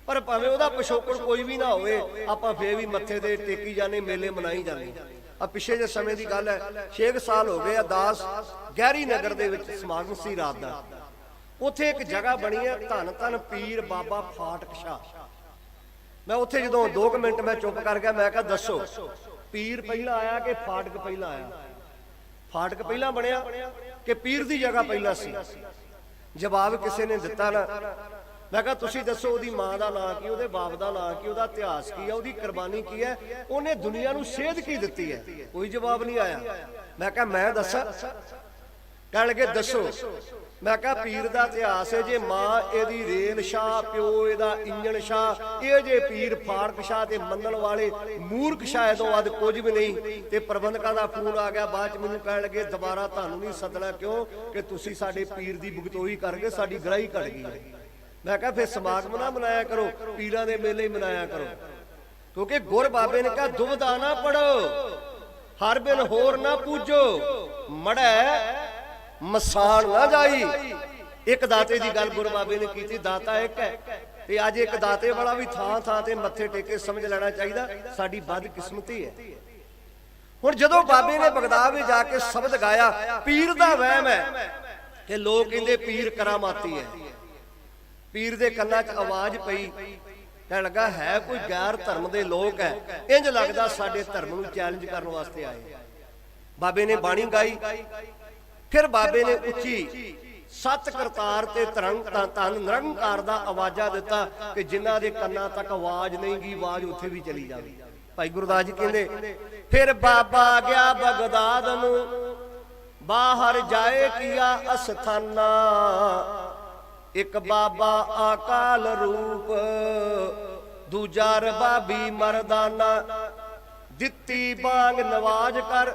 ਪਰ ਭਾਵੇਂ ਉਹਦਾ ਪਿਛੋਕੜ ਕੋਈ ਵੀ ਨਾ ਹੋਵੇ, ਆਪਾਂ ਫੇਰ ਵੀ ਮੱਥੇ ਤੇ ਟੇਕੀ ਜਾਂਦੇ, ਮੇਲੇ ਮਨਾਈ ਜਾਂਦੇ। ਆ ਪਿਛੇ ਜੇ ਸਮੇਂ ਦੀ ਗੱਲ ਹੈ, 6 ਸਾਲ ਹੋ ਗਏ ਆ, ਦਾਸ ਗਹਿਰੀ ਨਗਰ ਦੇ ਵਿੱਚ ਸਮਾਗਮ ਸੀ ਰਾਤ ਦਾ। ਉੱਥੇ ਇੱਕ ਜਗ੍ਹਾ ਬਣੀ ਹੈ, ਧੰਨ ਧੰਨ ਪੀਰ ਬਾਬਾ ਫਾਟਕ ਸ਼ਾਹ। ਮੈਂ ਉੱਥੇ ਜਦੋਂ 2 ਮਿੰਟ ਮੈਂ ਚੁੱਪ ਕਰ ਗਿਆ, ਮੈਂ ਕਿਹਾ ਦੱਸੋ ਪੀਰ ਪਹਿਲਾਂ ਆਇਆ ਕਿ ਫਾਟਕ ਪਹਿਲਾਂ ਆਇਆ? ਫਾਟਕ ਪਹਿਲਾਂ ਬਣਿਆ ਕਿ ਪੀਰ ਦੀ ਜਗ੍ਹਾ ਪਹਿਲਾਂ ਸੀ? ਜਵਾਬ ਕਿਸੇ ਨੇ ਦਿੱਤਾ ਨਾ। ਮੈਂ ਕਿਹਾ ਤੁਸੀਂ ਦੱਸੋ ਉਹਦੀ ਮਾਂ ਦਾ ਨਾਂ ਕੀ, ਉਹਦੇ ਬਾਪ ਦਾ ਨਾਂ ਕੀ, ਉਹਦਾ ਇਤਿਹਾਸ ਕੀ ਹੈ, ਉਹਦੀ ਕੁਰਬਾਨੀ ਕੀ ਹੈ, ਉਹਨੇ ਦੁਨੀਆ ਨੂੰ ਸੇਧ ਕੀ ਦਿੱਤੀ ਹੈ? ਕੋਈ ਜਵਾਬ ਨਹੀਂ ਆਇਆ। ਮੈਂ ਕਿਹਾ ਮੈਂ ਦੱਸਾਂ? ਕਹਿਣ ਲੱਗੇ ਦੱਸੋ। ਮੈਂ ਕਿਹਾ ਪੀਰ ਦਾ ਇਤਿਹਾਸ ਹੈ, ਜੇ ਮਾਂ ਇਹਦੀ ਰੇਲ ਸ਼ਾਹ, ਪਿਓ ਇਹਦਾ ਇੰਜਣ ਸ਼ਾਹ, ਇਹ ਜੇ ਪੀਰ ਫਾਟਕ ਸ਼ਾਹ ਤੇ ਮੰਨਣ ਵਾਲੇ ਮੂਰਖ ਸ਼ਾਹ ਤੋਂ ਵੱਧ ਕੁਝ ਵੀ ਨਹੀਂ। ਤੇ ਪ੍ਰਬੰਧਕਾਂ ਦਾ ਫੋਨ ਆ ਗਿਆ, ਬਾਅਦ ਚ ਮੈਨੂੰ ਕਹਿਣ ਲੱਗੇ ਦੁਬਾਰਾ ਤੁਹਾਨੂੰ ਨਹੀਂ ਸੱਦਣਾ, ਕਿਉਂ ਕਿ ਤੁਸੀਂ ਸਾਡੇ ਪੀਰ ਦੀ ਭੁਗਤੋਈ ਕਰ ਗਏ, ਸਾਡੀ ਗ੍ਰਾਹੀ ਘਟ ਗਈ ਹੈ। ਮੈਂ ਕਿਹਾ ਫਿਰ ਸਮਾਗਮ ਨਾ ਮਨਾਇਆ ਕਰੋ, ਪੀਰਾਂ ਦੇ ਮੇਲੇ ਹੀ ਮਨਾਇਆ ਕਰੋ, ਕਿਉਂਕਿ ਗੁਰ ਬਾਬੇ ਨੇ ਕਿਹਾ ਦੁਬਦਾ ਨਾ ਪੜੋ, ਹਰ ਬਿਨ ਹੋਰ ਨਾ ਪੂਜੋ, ਮੜੈ ਮਸਾਨ ਨਾ ਜਾਈ। ਇੱਕ ਦਾਤੇ ਦੀ ਗੱਲ ਗੁਰੂ ਬਾਬੇ ਨੇ ਕੀਤੀ, ਦਾਤਾ ਇੱਕ ਹੈ, ਤੇ ਅੱਜ ਇੱਕ ਦਾਤੇ ਵਾਲਾ ਵੀ ਥਾਂ ਥਾਂ ਤੇ ਮੱਥੇ ਟੇਕੇ ਸਮਝ ਲੈਣਾ ਚਾਹੀਦਾ, ਸਾਡੀ ਬਦਕਿਸਮਤੀ ਹੈ। ਹੁਣ ਜਦੋਂ ਬਾਬੇ ਨੇ ਬਗਦਾਦ ਵਿੱਚ ਜਾ ਕੇ ਸ਼ਬਦ ਗਾਇਆ, ਪੀਰ ਦਾ ਵਹਿਮ ਹੈ ਕਿ ਲੋਕ ਕਹਿੰਦੇ ਪੀਰ ਕਰਾਮਾਤੀ ਹੈ। ਪੀਰ ਦੇ ਕੰਨਾਂ 'ਚ ਆਵਾਜ਼ ਪਈ, ਕਹਿਣ ਲੱਗਾ ਹੈ ਕੋਈ ਗੈਰ ਧਰਮ ਦੇ ਲੋਕ ਹੈ, ਇੰਜ ਲੱਗਦਾ ਸਾਡੇ ਧਰਮ ਨੂੰ ਚੈਲੰਜ ਕਰਨ ਵਾਸਤੇ ਆਏ। ਬਾਬੇ ਨੇ ਬਾਣੀ ਗਾਈ, ਫਿਰ ਬਾਬੇ ਨੇ ਉੱਚੀ ਸੱਤ ਕਰਤਾਰ ਤੇ ਧੰਨ ਨਿਰੰਕਾਰ ਦਾ ਆਵਾਜ਼ਾ ਦਿੱਤਾ ਕਿ ਜਿਨ੍ਹਾਂ ਦੇ ਕੰਨਾਂ ਤੱਕ ਆਵਾਜ਼ ਨਹੀਂ ਗਈ, ਆਵਾਜ਼ ਉੱਥੇ ਵੀ ਚਲੀ ਜਾਵੇ। ਭਾਈ ਗੁਰਦਾਸ ਜੀ ਕਹਿੰਦੇ ਫਿਰ ਬਾਬਾ ਗਿਆ ਬਗਦਾਦ ਨੂੰ, ਬਾਹਰ ਜਾਏ ਕੀਆ ਅਸਥਾਨਾ, ਇੱਕ ਬਾਬਾ ਅਕਾਲ ਰੂਪ, ਦੂਜਾ ਰਬਾਬੀ ਮਰਦਾਨਾ, ਦਿੱਤੀ ਬਾਂਗ ਨਵਾਜ਼ ਕਰ।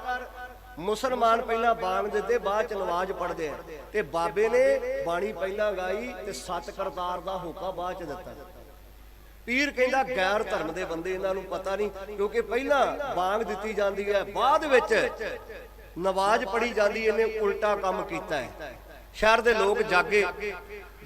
ਮੁਸਲਮਾਨ ਪਹਿਲਾਂ ਬਾਂਗ ਦਿੰਦੇ, ਬਾਅਦ ਚ ਨਵਾਜ਼ ਪੜ੍ਹਦੇ ਆ, ਤੇ ਬਾਬੇ ਨੇ ਬਾਣੀ ਪਹਿਲਾਂ ਗਾਈ ਤੇ ਸੱਤ ਕਰਤਾਰ ਦਾ ਹੋਕਾ ਬਾਅਦ ਚ ਦਿੱਤਾ। ਪੀਰ ਕਹਿੰਦਾ ਗੈਰ ਧਰਮ ਦੇ ਬੰਦੇ, ਇਹਨਾਂ ਨੂੰ ਪਤਾ ਨਹੀਂ, ਕਿਉਂਕਿ ਪਹਿਲਾਂ ਬਾਂਗ ਦਿੱਤੀ ਜਾਂਦੀ ਹੈ, ਬਾਅਦ ਵਿੱਚ ਨਵਾਜ਼ ਪੜ੍ਹੀ ਜਾਂਦੀ, ਇਹਨੇ ਉਲਟਾ ਕੰਮ ਕੀਤਾ ਹੈ। ਸ਼ਹਿਰ ਦੇ ਲੋਕ ਜਾਗੇ,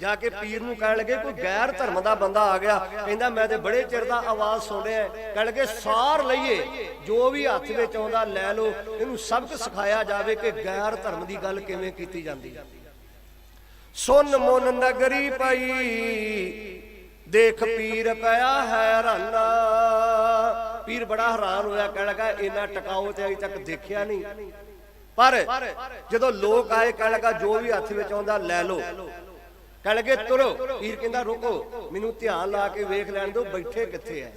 ਜਾ ਕੇ ਪੀਰ ਨੂੰ ਕਹਿਣ ਲੱਗੇ ਕੋਈ ਗੈਰ ਧਰਮ ਦਾ ਬੰਦਾ ਆ ਗਿਆ, ਕਹਿੰਦਾ ਮੈਂ ਤੇ ਬੜੇ ਚਿਰ ਦਾ ਆਵਾਜ਼ ਸੁਣ ਰਿਹਾ। ਕਹਿਣ ਲੱਗੇ ਸਾਰ ਲਈਏ, ਜੋ ਵੀ ਹੱਥ ਵਿੱਚ ਆਉਂਦਾ ਲੈ ਲਓ, ਇਹਨੂੰ ਸਬਕ ਸਿਖਾਇਆ ਜਾਵੇ ਕਿ ਗੈਰ ਧਰਮ ਦੀ ਗੱਲ ਕਿਵੇਂ ਕੀਤੀ ਜਾਂਦੀ ਹੈ। ਸੁਨ ਮੁਨ ਨਗਰੀ ਪਈ, ਦੇਖ ਪੀਰ ਪਿਆ ਹੈਰਾਨਾ। ਪੀਰ ਬੜਾ ਹੈਰਾਨ ਹੋਇਆ, ਕਹਿਣ ਲੱਗਾ ਇੰਨਾ ਟਿਕਾਓ ਤੇ ਅਜੇ ਤੱਕ ਦੇਖਿਆ ਨਹੀਂ। ਪਰ ਜਦੋਂ ਲੋਕ ਆਏ, ਕਹਿਣ ਲੱਗਾ ਜੋ ਵੀ ਹੱਥ ਵਿੱਚ ਆਉਂਦਾ ਲੈ ਲਓ। ਕਹਿ ਲਗੇ ਤੁਰੋ। ਪੀਰ ਕਹਿੰਦਾ ਰੁਕੋ, ਮੈਨੂੰ ਧਿਆਨ ਲਾ ਕੇ ਵੇਖ ਲੈਣ ਦਿਓ ਬੈਠੇ ਕਿੱਥੇ ਹੈ।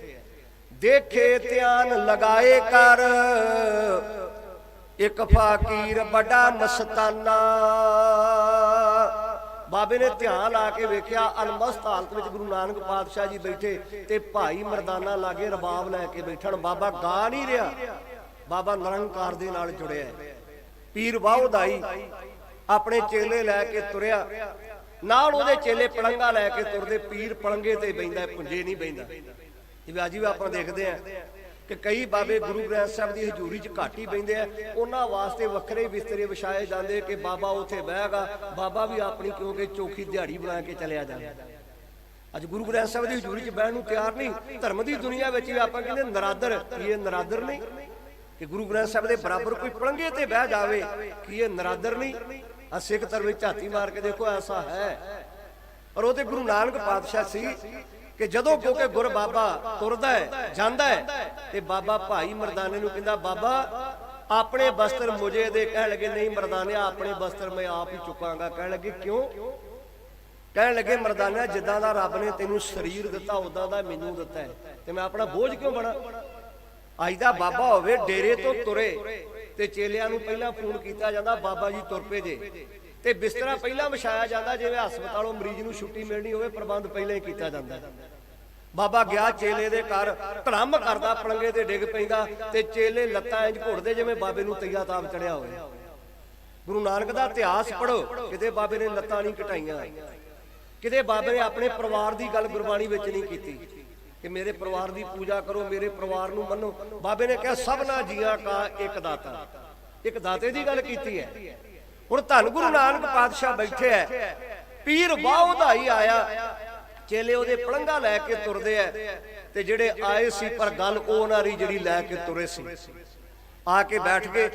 ਦੇਖੇ ਧਿਆਨ ਲਗਾਏ ਕਰ, ਇੱਕ ਫਕੀਰ ਬੜਾ ਮਸਤਾਨਾ। ਬਾਬੇ ਨੇ ਧਿਆਨ ਲਾ ਕੇ ਵੇਖਿਆ, ਅਨਮਸਤ ਹਾਲਤ ਵਿੱਚ ਗੁਰੂ ਨਾਨਕ ਪਾਤਸ਼ਾਹ ਜੀ ਬੈਠੇ ਤੇ ਭਾਈ ਮਰਦਾਨਾ ਲਾਗੇ ਰਬਾਬ ਲੈ ਕੇ ਬੈਠਣ। ਬਾਬਾ ਗਾ ਨਹੀਂ ਰਿਹਾ, ਬਾਬਾ ਨਿਰੰਕਾਰ ਦੇ ਨਾਲ ਜੁੜਿਆ। ਪੀਰ ਵਾਹੁਦਾਈ ਆਪਣੇ ਚੇਲੇ ਲੈ ਕੇ ਤੁਰਿਆ, ਨਾਲ ਉਹਦੇ ਚੇਲੇ ਪਲੰਗਾ ਲੈ ਕੇ ਤੁਰਦੇ। ਪੀਰ ਪਲੰਗੇ ਤੇ ਬੈਂਦਾ, ਪੁੰਜੇ ਨਹੀਂ ਬੈਂਦਾ। ਜਿਵੇਂ ਅੱਜ ਵੀ ਆਪਾਂ ਦੇਖਦੇ ਆ ਕਿ ਕਈ ਬਾਬੇ ਗੁਰੂ ਗ੍ਰੰਥ ਸਾਹਿਬ ਦੀ ਹਜ਼ੂਰੀ 'ਚ ਘੱਟ ਹੀ ਬੈਂਦੇ ਆ, ਉਹਨਾਂ ਵਾਸਤੇ ਵੱਖਰੇ ਬਿਸਤਰੇ ਵਿਛਾਏ ਜਾਂਦੇ ਕਿ ਬਾਬਾ ਉੱਥੇ ਬਹਿਗਾ। ਬਾਬਾ ਵੀ ਆਪਣੀ ਕਿਉਂਕਿ ਚੌਖੀ ਦਿਹਾੜੀ ਬਣਾ ਕੇ ਚਲਿਆ ਜਾਂਦਾ। ਅੱਜ ਗੁਰੂ ਗ੍ਰੰਥ ਸਾਹਿਬ ਦੀ ਹਜ਼ੂਰੀ 'ਚ ਬਹਿਣ ਨੂੰ ਤਿਆਰ ਨਹੀਂ। ਧਰਮ ਦੀ ਦੁਨੀਆ ਵਿੱਚ ਵੀ ਆਪਾਂ ਕਹਿੰਦੇ ਨਰਾਦਰ, ਕੀ ਇਹ ਨਰਾਦਰ ਨਹੀਂ ਕਿ ਗੁਰੂ ਗ੍ਰੰਥ ਸਾਹਿਬ ਦੇ ਬਰਾਬਰ ਕੋਈ ਪਲੰਗੇ ਤੇ ਬਹਿ ਜਾਵੇ, ਕੀ ਇਹ ਨਰਾਦਰ ਨਹੀਂ? ਸਿੱਖ ਧਰਮ ਵਿੱਚ ਝਾਤੀ ਮਾਰ ਕੇ ਦੇਖੋ, ਐਸਾ ਹੈ। ਔਰ ਉਹ ਤੇ ਗੁਰੂ ਨਾਨਕ ਪਾਤਸ਼ਾਹ ਸੀ ਕਿ ਜਦੋਂ ਕਿਉਂਕਿ ਗੁਰ ਬਾਬਾ ਤੁਰਦਾ ਹੈ ਜਾਂਦਾ ਹੈ, ਤੇ ਬਾਬਾ ਭਾਈ ਮਰਦਾਨੇ ਨੂੰ ਕਹਿੰਦਾ ਬਾਬਾ ਆਪਣੇ ਬਸਤਰ ਮੁਝੇ ਦੇ। ਕਹਿਣ ਲੱਗੇ ਨਹੀਂ ਮਰਦਾਨਿਆ, ਆਪਣੇ ਬਸਤਰ ਮੈਂ ਆਪ ਹੀ ਚੁੱਕਾਂਗਾ। ਕਹਿਣ ਲੱਗੇ ਕਿਉਂ? ਕਹਿਣ ਲੱਗੇ ਮਰਦਾਨਿਆ ਜਿੱਦਾਂ ਦਾ ਰੱਬ ਨੇ ਤੈਨੂੰ ਸਰੀਰ ਦਿੱਤਾ ਉਦਾਂ ਦਾ ਮੈਨੂੰ ਦਿੱਤਾ ਹੈ, ਤੇ ਮੈਂ ਆਪਣਾ ਬੋਝ ਕਿਉਂ ਬਣਾ? ਅੱਜ ਦਾ ਬਾਬਾ ਹੋਵੇ ਡੇਰੇ ਤੋਂ ਤੁਰੇ ਤੇ ਚੇਲਿਆਂ ਨੂੰ ਪਹਿਲਾਂ ਫੋਨ ਕੀਤਾ ਜਾਂਦਾ ਬਾਬਾ ਜੀ ਤੁਰ ਪਏ ਜੇ, ਤੇ ਬਿਸਤਰਾ ਪਹਿਲਾਂ ਵਿਛਾਇਆ ਜਾਂਦਾ, ਜਿਵੇਂ ਹਸਪਤਾਲੋਂ ਮਰੀਜ਼ ਨੂੰ ਛੁੱਟੀ ਮਿਲਣੀ ਹੋਵੇ ਪ੍ਰਬੰਧ ਪਹਿਲਾਂ ਹੀ ਕੀਤਾ ਜਾਂਦਾ। ਬਾਬਾ ਗਿਆ ਚੇਲੇ ਦੇ ਘਰ, ਧੜਮ ਕਰਦਾ ਪਲੰਗੇ ਤੇ ਡਿੱਗ ਪੈਂਦਾ ਤੇ ਚੇਲੇ ਲੱਤਾਂ ਇੰਜ ਘੁੱਟਦੇ ਜਿਵੇਂ ਬਾਬੇ ਨੂੰ ਤਈਆ ਤਾਪ ਚੜਿਆ ਹੋਵੇ। ਗੁਰੂ ਨਾਨਕ ਦਾ ਇਤਿਹਾਸ ਪੜ੍ਹੋ, ਕਿਤੇ ਬਾਬੇ ਨੇ ਲੱਤਾਂ ਨਹੀਂ ਘਟਾਈਆਂ, ਕਿਤੇ ਬਾਬੇ ਨੇ ਆਪਣੇ ਪਰਿਵਾਰ ਦੀ ਗੱਲ ਗੁਰਬਾਣੀ ਵਿੱਚ ਨਹੀਂ ਕੀਤੀ ਕਿ ਮੇਰੇ ਪਰਿਵਾਰ ਦੀ ਪੂਜਾ ਕਰੋ, ਮੇਰੇ ਪਰਿਵਾਰ ਨੂੰ ਮੰਨੋ। ਬਾਬੇ ਨੇ ਕਿਹਾ ਸਭਨਾ ਜੀਆਂ ਕਾ ਇੱਕ ਦਾਤਾ, ਇੱਕ ਦਾਤੇ ਦੀ ਗੱਲ ਕੀਤੀ ਹੈ। ਹੁਣ ਧੰਨ ਗੁਰੂ ਨਾਨਕ ਪਾਤਸ਼ਾਹ ਬੈਠੇ ਐ, ਪੀਰ ਵਾਹ ਵਧਾਈ ਆਇਆ, ਚੇਲੇ ਉਹਦੇ ਪਲੰਘਾਂ ਲੈ ਕੇ ਤੁਰਦੇ ਐ ਤੇ ਜਿਹੜੇ ਆਏ ਸੀ ਪਰ ਗੱਲ ਉਹਨਾਂ ਦੀ ਜਿਹੜੀ ਲੈ ਕੇ ਤੁਰੇ ਸੀ। ਆ ਕੇ ਬੈਠ ਗਏ,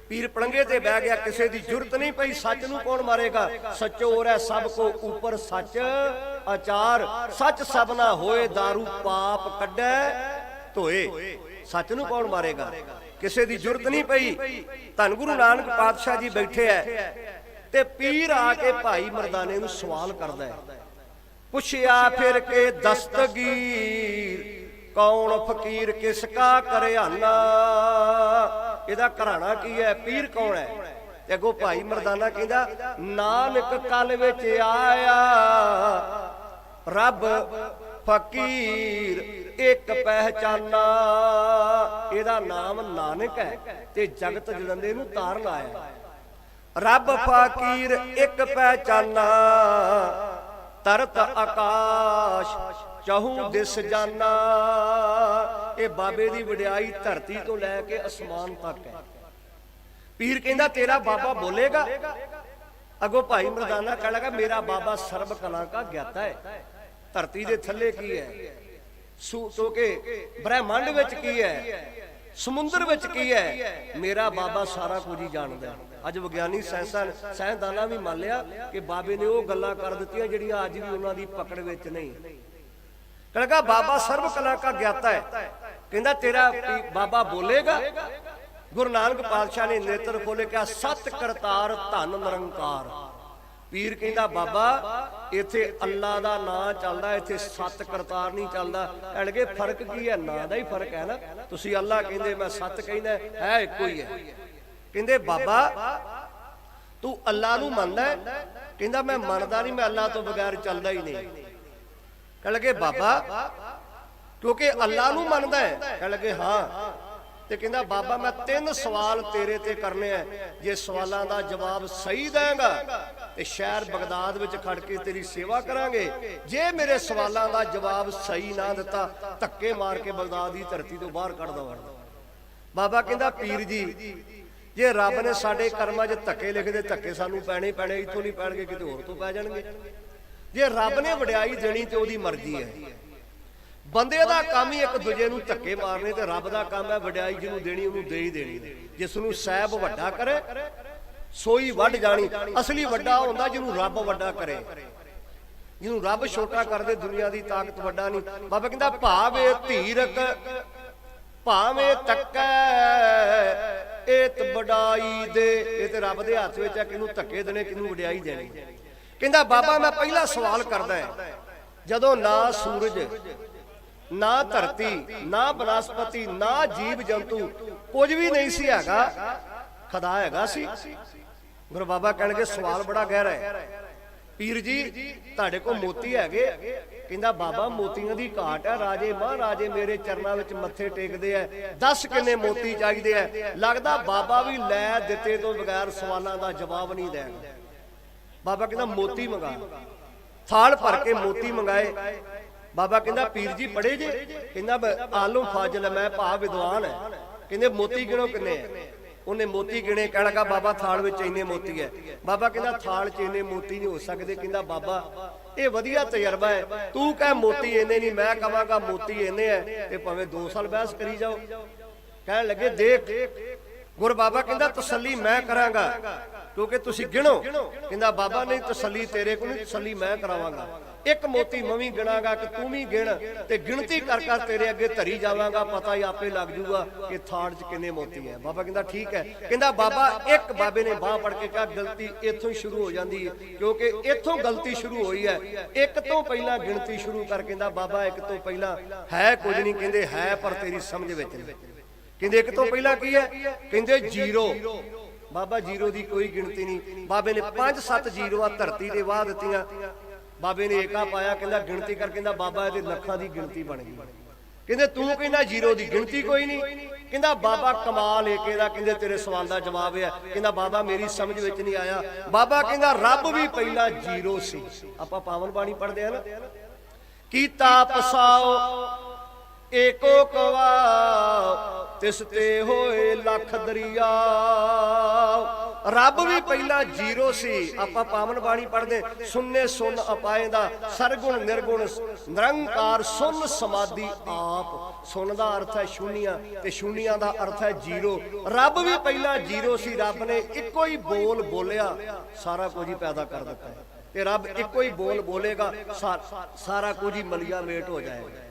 ਪੀਰ ਪਲੰਘੇ ਤੇ ਬਹਿ ਗਿਆ, ਕਿਸੇ ਦੀ ਜ਼ਰੂਰਤ ਨਹੀਂ ਪਈ। ਸੱਚ ਨੂੰ ਕੌਣ ਮਾਰੇਗਾ, ਸੱਚੋ ਰਹਿ ਸਭ ਕੋ ਉੱਪਰ ਸੱਚ ਆਚਾਰ, ਸੱਚ ਸਭਨਾ ਹੋਏ दारू ਪਾਪ ਕੱਢੈ ਧੋਏ। ਸੱਚ ਨੂੰ ਕੌਣ ਮਾਰੇਗਾ, ਕਿਸੇ ਦੀ ਜ਼ਰੂਰਤ ਨਹੀਂ ਪਈ। ਧੰਨ ਗੁਰੂ ਨਾਨਕ ਪਾਤਸ਼ਾਹ ਜੀ ਬੈਠੇ ਐ ਤੇ ਪੀਰ ਆ ਕੇ ਭਾਈ ਮਰਦਾਨੇ ਨੂੰ ਸਵਾਲ ਕਰਦਾ ਹੈ, ਪੁੱਛਿਆ ਫਿਰ ਕੇ ਦਸਤਗੀਰ ਕੌਣ ਫਕੀਰ ਕਿਸ ਕਾ ਘਰਿਆਨਾ। ਇਹਦਾ ਘਰਾਣਾ ਕੀ ਹੈ, ਪੀਰ ਕੌਣ ਹੈ? ਤੇ ਅੱਗੋਂ ਭਾਈ ਮਰਦਾਨਾ ਕਹਿੰਦਾ ਨਾਨਕ ਕਲ ਵਿੱਚ ਆਇਆ ਰੱਬ ਫਕੀਰ ਇੱਕ ਪਹਿਚਾਨਾ। ਇਹਦਾ ਨਾਮ ਨਾਨਕ ਹੈ ਤੇ ਜਗਤ ਜਲੰਦੇ ਨੂੰ ਤਾਰਨ ਆਇਆ। ਰੱਬ ਫਕੀਰ ਇੱਕ ਪਹਿਚਾਨਾ, ਤਰਤ ਆਕਾਸ਼ ਚਹੂ ਦਿਸ ਜਾਨਾ। ਇਹ ਬਾਬੇ ਦੀ ਵਡਿਆਈ ਧਰਤੀ ਤੋਂ ਲੈ ਕੇ ਅਸਮਾਨ ਤੱਕ ਹੈ। ਪੀਰ ਕਹਿੰਦਾ ਤੇਰਾ ਬਾਬਾ ਬੋਲੇਗਾ? ਅੱਗੋਂ ਭਾਈ ਮਰਦਾਨਾ ਕਹਿ ਲਗਾ ਮੇਰਾ ਬਾਬਾ ਸਰਬ ਕਲਾ ਕਾ ਗਿਆਤਾ ਹੈ। ਧਰਤੀ ਦੇ ਥੱਲੇ ਕੀ ਹੈ, ਕਿਉਂਕਿ ਬ੍ਰਹਿਮੰਡ ਵਿੱਚ ਕੀ ਹੈ, ਸਮੁੰਦਰ ਵਿੱਚ ਕੀ ਹੈ, ਮੇਰਾ ਬਾਬਾ ਸਾਰਾ ਕੁਝ ਹੀ ਜਾਣਦਾ। ਅੱਜ ਵਿਗਿਆਨੀ ਸਾਇੰਸਦਾਨਾਂ ਵੀ ਮੰਨ ਲਿਆ ਕਿ ਬਾਬੇ ਨੇ ਉਹ ਗੱਲਾਂ ਕਰ ਦਿੱਤੀਆਂ ਜਿਹੜੀਆਂ ਅੱਜ ਵੀ ਉਹਨਾਂ ਦੀ ਪਕੜ ਵਿੱਚ ਨਹੀਂ। ਕਹਿੰਦਾ ਬਾਬਾ ਸਰਬ ਕਲਾ ਕਾ ਗਿਆਤਾ ਹੈ। ਕਹਿੰਦਾ ਤੇਰਾ ਬਾਬਾ ਬੋਲੇਗਾ? ਗੁਰੂ ਨਾਨਕ ਪਾਤਸ਼ਾਹ ਨੇ ਨੇਤਰ ਖੋਲੇ, ਕਿਹਾ ਸਤ ਕਰਤਾਰ ਧੰਨ ਨਿਰੰਕਾਰ। ਪੀਰ ਕਹਿੰਦਾ ਬਾਬਾ ਇੱਥੇ ਅੱਲਾ ਦਾ ਨਾਂ ਚੱਲਦਾ, ਇੱਥੇ ਸਤ ਕਰਤਾਰ ਨਹੀਂ ਚੱਲਦਾ। ਕਹਿਣਗੇ ਫਰਕ ਕੀ ਹੈ? ਨਾਂ ਦਾ ਹੀ ਫਰਕ ਹੈ ਨਾ। ਤੁਸੀਂ ਅੱਲਾ ਕਹਿੰਦੇ, ਮੈਂ ਸਤ ਕਹਿੰਦਾ, ਹੈ ਇੱਕੋ ਹੀ ਹੈ। ਕਹਿੰਦੇ ਬਾਬਾ ਤੂੰ ਅੱਲਾ ਨੂੰ ਮੰਨਦਾ? ਕਹਿੰਦਾ ਮੈਂ ਮੰਨਦਾ ਨਹੀਂ, ਮੈਂ ਅੱਲਾ ਤੋਂ ਬਗੈਰ ਚੱਲਦਾ ਹੀ ਨਹੀਂ। ਕਹਿ ਲਗੇ ਬਾਬਾ ਕਿਉਂਕਿ ਅੱਲਾ ਨੂੰ ਮੰਨਦਾ ਹੈ? ਕਹਿ ਲਗੇ ਹਾਂ। ਤੇ ਕਹਿੰਦਾ ਬਾਬਾ ਮੈਂ 3 ਸਵਾਲ ਤੇਰੇ ਤੇ ਕਰਨੇ ਆ, ਜੇ ਸਵਾਲਾਂ ਦਾ ਜਵਾਬ ਸਹੀ ਦੇਂਗਾ ਤੇ ਸ਼ਹਿਰ ਬਗਦਾਦ ਵਿੱਚ ਖੜ ਕੇ ਤੇਰੀ ਸੇਵਾ ਕਰਾਂਗੇ। ਜੇ ਮੇਰੇ ਸਵਾਲਾਂ ਦਾ ਜਵਾਬ ਸਹੀ ਨਾ ਦਿੱਤਾ ਧੱਕੇ ਮਾਰ ਕੇ ਬਗਦਾਦ ਦੀ ਧਰਤੀ ਤੋਂ ਬਾਹਰ ਕੱਢ ਦਵਾਂਗਾ। ਬਾਬਾ ਕਹਿੰਦਾ ਪੀਰ ਜੀ ਜੇ ਰੱਬ ਨੇ ਸਾਡੇ ਕਰਮਾਂ 'ਚ ਧੱਕੇ ਲਿਖਦੇ, ਧੱਕੇ ਸਾਨੂੰ ਪੈਣੇ ਪੈਣੇ, ਇੱਥੋਂ ਨਹੀਂ ਪੈਣਗੇ ਕਿਤੇ ਹੋਰ ਤੋਂ ਪੈ ਜਾਣਗੇ। ਜੇ ਰੱਬ ਨੇ ਵਡਿਆਈ ਦੇਣੀ ਤੇ ਉਹਦੀ ਮਰਜ਼ੀ ਹੈ। ਬੰਦੇ ਦਾ ਕੰਮ ਹੀ ਇੱਕ ਦੂਜੇ ਨੂੰ ਧੱਕੇ ਮਾਰਨੇ, ਤੇ ਰੱਬ ਦਾ ਕੰਮ ਹੈ ਵਡਿਆਈ ਜਿਹਨੂੰ ਦੇਣੀ ਉਹਨੂੰ ਦੇ ਹੀ ਦੇਣੀ। ਜਿਸ ਨੂੰ ਸਾਹਿਬ ਵੱਡਾ ਕਰੇ ਸੋਈ ਵੱਢ ਜਾਣੀ। ਅਸਲੀ ਵੱਡਾ ਹੁੰਦਾ ਜਿਹਨੂੰ ਰੱਬ ਵੱਡਾ ਕਰੇ, ਜਿਹਨੂੰ ਰੱਬ ਛੋਟਾ ਕਰਦੇ ਦੁਨੀਆ ਦੀ ਤਾਕਤ ਵੱਡਾ ਨਹੀਂ। ਬਾਬਾ ਕਹਿੰਦਾ ਭਾਵੇਂ ਧੀਰਕ ਭਾਵੇਂ ਤੱਕੈ ਇਹ ਵਡਾਈ ਦੇ। ਇਹ ਤੇ ਰੱਬ ਦੇ ਹੱਥ ਵਿੱਚ ਹੈ, ਕਿਹਨੂੰ ਧੱਕੇ ਦੇਣੇ ਕਿਹਨੂੰ ਵਡਿਆਈ ਦੇਣੀ। ਕਹਿੰਦਾ ਬਾਬਾ ਮੈਂ ਪਹਿਲਾ ਸਵਾਲ ਕਰਦਾ, ਜਦੋਂ ਨਾ ਸੂਰਜ ਨਾ ਧਰਤੀ ਨਾ ਬਨਸਪਤੀ ਨਾ ਜੀਵ ਜੰਤੂ ਕੁਝ ਵੀ ਨਹੀਂ ਸੀ ਹੈਗਾ, ਖੁਦਾ ਹੈਗਾ ਸੀ? ਗੁਰੂ ਬਾਬਾ ਕਹਿਣਗੇ ਸਵਾਲ ਬੜਾ ਗਹਿਰਾ ਹੈ। ਪੀਰ ਜੀ ਤੁਹਾਡੇ ਕੋਲ ਮੋਤੀ ਹੈਗੇ? ਕਹਿੰਦਾ ਬਾਬਾ ਮੋਤੀਆਂ ਦੀ ਘਾਟ ਹੈ, ਰਾਜੇ ਮਹਾਰਾਜੇ ਮੇਰੇ ਚਰਨਾਂ ਵਿੱਚ ਮੱਥੇ ਟੇਕਦੇ ਆ, 10 ਕਿੰਨੇ ਮੋਤੀ ਚਾਹੀਦੇ ਆ। ਲੱਗਦਾ ਬਾਬਾ ਵੀ ਲੈ ਦਿੱਤੇ ਤੋਂ ਬਗੈਰ ਸਵਾਲਾਂ ਦਾ ਜਵਾਬ ਨਹੀਂ ਦੇਗਾ। ਬਾਬਾ ਕਹਿੰਦਾ ਮੋਤੀ ਮੰਗਾ। ਥਾਲ ਭਰ ਕੇ ਮੋਤੀ ਮੰਗਾਏ। ਬਾਬਾ ਕਹਿੰਦਾ ਪੀਰ ਜੀ ਪੜੇ ਜੇ? ਕਹਿੰਦਾ ਆਲਮ ਫਾਜ਼ਲ ਮੈਂ ਭਾ ਵਿਦਵਾਨ ਹੈ। ਕਹਿੰਦੇ ਮੋਤੀ ਗਿਣੋ ਕਿੰਨੇ ਹੈ? ਉਹਨੇ ਮੋਤੀ ਗਿਣੇ। ਕਹਿਣ ਲੱਗਾ ਬਾਬਾ ਥਾਲ ਵਿੱਚ ਇੰਨੇ ਮੋਤੀ ਹੈ। ਬਾਬਾ ਕਹਿੰਦਾ ਥਾਲ 'ਚ ਇੰਨੇ ਮੋਤੀ ਨਹੀਂ ਹੋ ਸਕਦੇ। ਕਹਿੰਦਾ ਬਾਬਾ ਇਹ ਵਧੀਆ ਤਜਰਬਾ ਹੈ, ਤੂੰ ਕਹਿ ਮੋਤੀ ਇੰਨੇ ਨਹੀਂ, ਮੈਂ ਕਹਾਂਗਾ ਮੋਤੀ ਇੰਨੇ ਹੈ, ਤੇ ਭਾਵੇਂ 2 ਸਾਲ ਬਹਿਸ ਕਰੀ ਜਾਓ। ਕਹਿਣ ਲੱਗੇ ਦੇਖ। ਗੁਰੂ ਬਾਬਾ ਕਹਿੰਦਾ ਤਸੱਲੀ ਮੈਂ ਕਰਾਂਗਾ ਕਿਉਂਕਿ ਤੁਸੀਂ ਗਿਣੋ। ਕਹਿੰਦਾ ਬਾਬਾ ਨਹੀਂ ਤਸੱਲੀ ਤੇਰੇ ਕੋਲ ਨਹੀਂ, ਤਸੱਲੀ ਮੈਂ ਕਰਾਵਾਂਗਾ। ਇੱਕ ਮੋਤੀ ਮੈਂ ਵੀ ਗਿਣਾਂਗਾ ਕਿ ਤੂੰ ਵੀ ਗਿਣ, ਤੇ ਗਿਣਤੀ ਕਰ ਕਰ ਤੇਰੇ ਅੱਗੇ ਧਰੀ ਜਾਵਾਂਗਾ, ਪਤਾ ਹੀ ਆਪੇ ਲੱਗ ਜੂਗਾ ਕਿ ਥਾੜ 'ਚ ਕਿੰਨੇ ਮੋਤੀ ਹੈ। ਬਾਬਾ ਕਹਿੰਦਾ ਠੀਕ ਹੈ। ਕਹਿੰਦਾ ਬਾਬਾ ਇੱਕ ਬਾਬੇ ਨੇ ਬਾਹ ਫੜ ਕੇ ਕਿਹਾ ਗਲਤੀ ਇੱਥੋਂ ਹੀ ਸ਼ੁਰੂ ਹੋ ਜਾਂਦੀ ਹੈ, ਕਿਉਂਕਿ ਇੱਥੋਂ ਗਲਤੀ ਸ਼ੁਰੂ ਹੋਈ ਹੈ। ਇੱਕ ਤੋਂ ਪਹਿਲਾਂ ਗਿਣਤੀ ਸ਼ੁਰੂ ਕਰ। ਕਹਿੰਦਾ ਬਾਬਾ ਇੱਕ ਤੋਂ ਪਹਿਲਾਂ ਹੈ ਕੁਝ ਨਹੀਂ। ਕਹਿੰਦੇ ਹੈ ਪਰ ਤੇਰੀ ਸਮਝ ਵਿੱਚ ਨਹੀਂ। ਕਹਿੰਦੇ ਇੱਕ ਤੋਂ ਪਹਿਲਾਂ ਕੀ ਹੈ? ਕਹਿੰਦੇ 0। बाबा जीरो की कोई गिनती नहीं। बाबे ने 5-7 जीरोआं धरती ते वाह दित्तियां। बाबे ने एका पाया, कहंदा गिनती कर, कहंदा बाबा इहदे लखां की गिनती बन गई। कहंदे तू कहना जीरो की गिनती कोई नहीं। कहंदा बाबा कमाल एके दा। कहंदे तेरे सवाल का जवाब है। कहंदा बाबा मेरी समझ विच नहीं आया। बाबा कहंदा रब भी पहला जीरो सी। आपां पावन बाणी पढ़दे आ ना, कीता पसाओ एको कवा तिसते होए लख दरिया। रब भी पहला जीरो सी। आपां पावन बाणी पढ़दे, सुन्ने सुन अपाएंदा सरगुण निर्गुण निरंकार सुन समाधि आप। सुन दा अर्थ है शून्य ते शून्य दा अर्थ है जीरो। रब भी पहला जीरो सी। रब ने इको ही बोल बोलिया, सारा कुछ ही पैदा कर दिता है। ते रब इको ही बोल बोलेगा, सारा कुछ ही मलिया मेट हो जाएगा।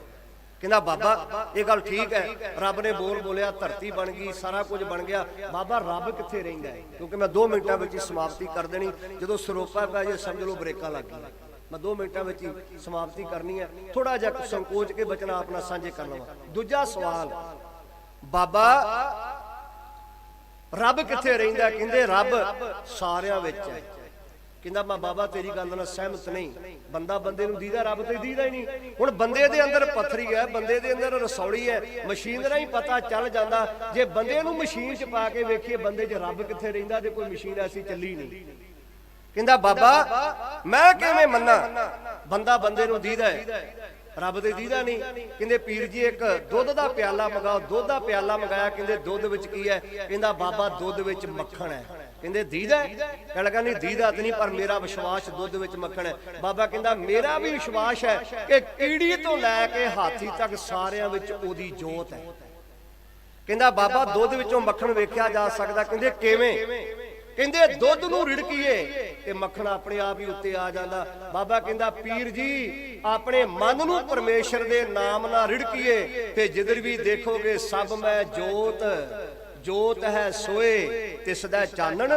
कहना बाबा ये गल ठीक है, रब ने बोल बोलिया, धरती बन गई, सारा कुछ बन गया। बाबा रब कित्थे रहिंदा है? क्योंकि मैं 2 मिनटां विच समाप्ति कर देनी। जो सरोपा पै जाए समझ लो ब्रेकां लग गई। मैं 2 मिनटां विच समाप्ति करनी है। थोड़ा जिहा संकोच के बचना अपना साझे कर लवां। दूजा सवाल, बाबा रब कित्थे रहिंदा? कहंदे रब सारियां विच है। कहंदा मैं बाबा तेरी गल नाल सहमत नहीं। बंदा बंदे नूं दीदा, रब ते दीदा ही नहीं। हुण बंदे दे अंदर पत्थरी है, बंदे दे अंदर रसौली है, मशीन राहीं पता चल जांदा। जे बंदे नूं मशीन च पा के वेखीए बंदे च रब कित्थे रहिंदा, ते कोई मशीन ऐसी चली नहीं। कहंदा बाबा मैं किवें मन्ना बंदा बंदे नूं दीदा है, रब ते दीदा नहीं। कहंदे पीर जी एक दुध दा प्याला मंगाओ। दुध दा प्याला मंगाया। कहंदे दुध विच की है? कहंदा बाबा दुध विच मक्खन है। कहंदे दीदा है? कहण लगा नहीं दीदा ते नहीं, पर मेरा विश्वास दुध विच मक्खन है। बाबा कहंदा मेरा भी विश्वास है कि कीड़ी तो लैके हाथी तक सारियां विच ओदी जोत है। कहंदा बाबा दुध विचों मक्खन वेखिया जा सकदा? कहंदे किवें? कहंदे दुध नूं रिड़कीए ते मक्खन अपने आप ही उत्ते आ जांदा। बाबा कहंदा पीर जी अपने मन नूं परमेश्वर दे नाम नाल रिड़कीए ते जिधर भी देखोगे सब मैं जोत, जोत है सोए तिसदा चानन,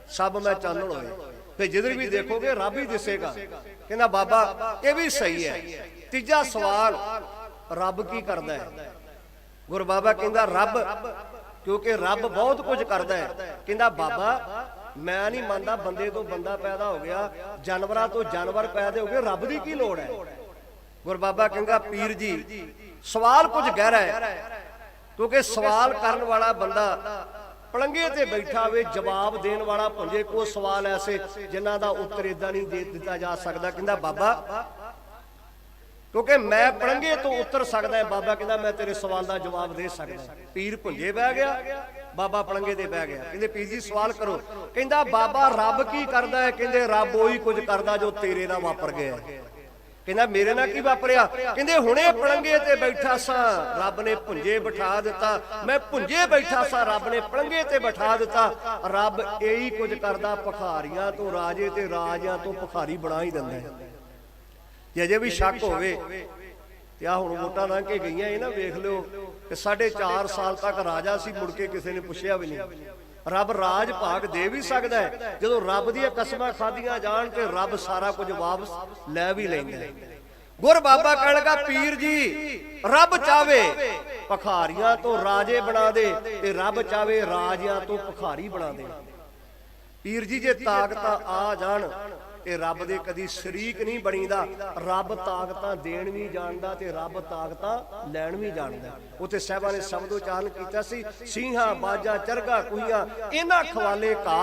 सब मैं चानन होए। ते जिधर भी देखोगे रब ही दिसेगा। कहंदा बाबा ये भी सही है। तीजा सवाल, रब की करदा है? गुरु बाबा कहंदा रब, क्योंकि रब बहुत कुछ करता है। कहंदा बाबा मैं नहीं मानता बंदे तो बंदा पैदा हो गया, जानवरां तो जानवर पैदा हो गए, रब की की लोड़ है? गुरु बाबा कहंदा पीर जी सवाल कुछ गहरा है, क्योंकि सवाल करने वाला बंदा पलंगे ते बैठा हुए जवाब देने वाला भुंजे। को सवाल ऐसे जिन्हां दा उत्तर इदां नहीं दे दिता जा सकता। कहंदा बाबा क्योंकि मैं पलंगे तो उतर सकता है। बाबा कहंदा मैं तेरे सवाल का जवाब दे सकता। पीर भुंजे बह गया, बाबा पलंगे ते बह गया। कहंदे पीर जी सवाल करो। कहंदा बाबा रब की करदा है? कहंदे रब ओही कुछ करदा जो तेरे नाल वापर गया। कहंदा मेरे नाल की वापरिया? कहंदे हुणे पलंगे ते बैठा सा, रब ने भुंजे बिठा दिता। मैं भुंजे बैठा सा, रब ने पलंगे ते बिठा दिता। रब यही कुछ करदा, भिखारियां तो राजे ते राजियां तो भिखारी बना ही दिंदा है। जे अजे भी शक होवे ते आ हुण वोटां लंघ के गईयां, ना वेख लिओ कि 4.5 साल तक राजा सी, मुड़ के किसी ने पुछया भी नहीं। रब राज भाग दे भी सकदा है, जदों रब दी कसमां खादियां जाण ते रब सारा कुछ वापस लै भी लैंदा है। गुर बाबा कहण लगा पीर जी रब चाहे भिखारियां तो राजे बना दे ते रब चाहे राजियां तो भिखारी बना दे। पीर जी जे ताकतां आ जाण ते रब दे कदी शरीक नहीं बनीदा। रब ताकतां देण भी जानदा ते रब ताकतां लैण भी जानदा। उत्थे साहिबां ने शब्द उचारण कीता सी, सीहा बाजा चरगा कुइयां इन्हां खवाले घा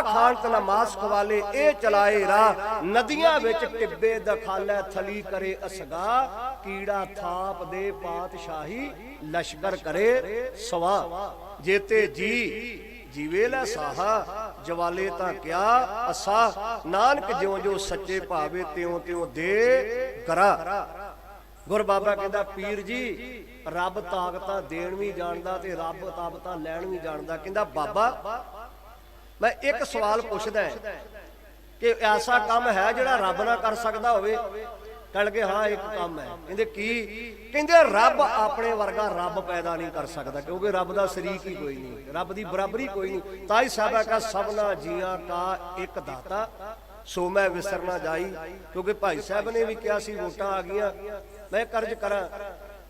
खान ते नमाज खवाले ए चलाए राह। नदियां विच टिब्बे दखालै थली करे असगा, कीड़ा थाप दे पातशाही लश्कर करे सवा। जेते जी जीवेला साहा जवाले ता क्या असा, नानक ज्यों ज्यों सच्चे भावे त्यों त्यों दे करा। गुर बाबा कहंदा पीर जी रब ताकतां देण भी जानदा ते रब ताकतां लैण भी जानदा। कहंदा बाबा मैं एक सवाल पुछदा है कि ऐसा काम है जिहड़ा रब ना कर सकदा होवे? कह के हाँ एक काम है। कहंदे की? कहंदे रब अपने वर्गा रब पैदा नहीं कर सकता, क्योंकि रब का शरीक ही कोई नहीं, रब की बराबरी कोई नहीं। ताई साहबा का सबना जिया का एक दाता सो मैं विसरना जाई। क्योंकि भाई साहब ने भी कहा सी वोटां आ गईयां मैं कर्ज करा।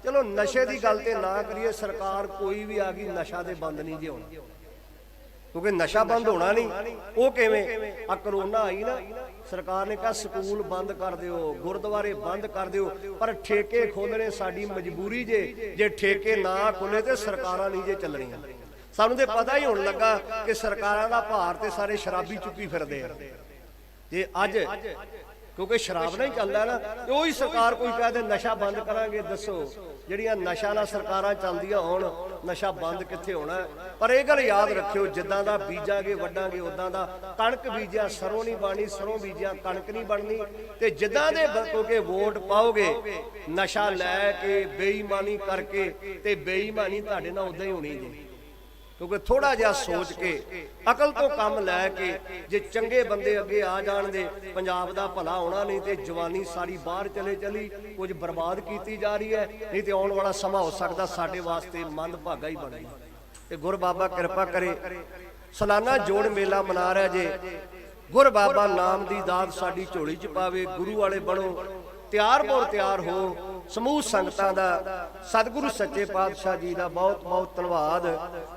चलो नशे की गल ते ना करिए, सरकार कोई भी आ गई नशा तो बंद नहीं जी होना। क्योंकि नशा बंद होना नहीं। वो किवें? आ करोना आई ना, सरकार ने कहा स्कूल बंद कर दिओ, गुरुद्वारे बंद कर दिओ, पर ठेके खोलने साडी मजबूरी जे ठेके ना खुले तो सरकारां नहीं जे चलणीआं। सानूं ते पता ही होण लगा कि सरकारां दा भार ते सारे शराबी चुकी फिरदे आ। जे अज क्योंकि शराब नहीं चलता ना, तो वही सरकार कोई कहते नशा बंद करांगे, दसो जिहड़ियां नशा नाल सरकारां चलदियां होण, नशा बंद कित्थे होना। पर यह गल याद रखियो, जिद्दां दा बीजांगे वड्डांगे उदां दा, कणक बीजिया सरों नहीं बननी, सरों बीजिया कणक नहीं बननी। ते जिद्दां दे क्योंकि वोट पाओगे नशा लैके बेईमानी करके, ते बेईमानी तुहाडे नाल उदां ही होनी जी। क्योंकि थोड़ा जिहा सोच के अकल तो काम लैके जे चंगे बंदे अगे आ जाण दे, पंजाब दा भला होना। नहीं तो जवानी सारी बाहर चले चली, कुछ बर्बाद की जा रही है। नहीं तो आने वाला समा हो सकता साडे वास्ते मंदभागा ही बन जाए। ते गुर बाबा कृपा करे, सालाना जोड़ मेला मना रहा जे। गुर बाबा नाम दी दात साडी झोली च पावे, गुरु वाले बनो, ਤਿਆਰ ਬੋਰ ਤਿਆਰ ਹੋ। ਸਮੂਹ ਸੰਗਤਾਂ ਦਾ, ਸਤਿਗੁਰੂ ਸੱਚੇ ਪਾਤਸ਼ਾਹ ਜੀ ਦਾ ਬਹੁਤ ਬਹੁਤ ਧੰਨਵਾਦ।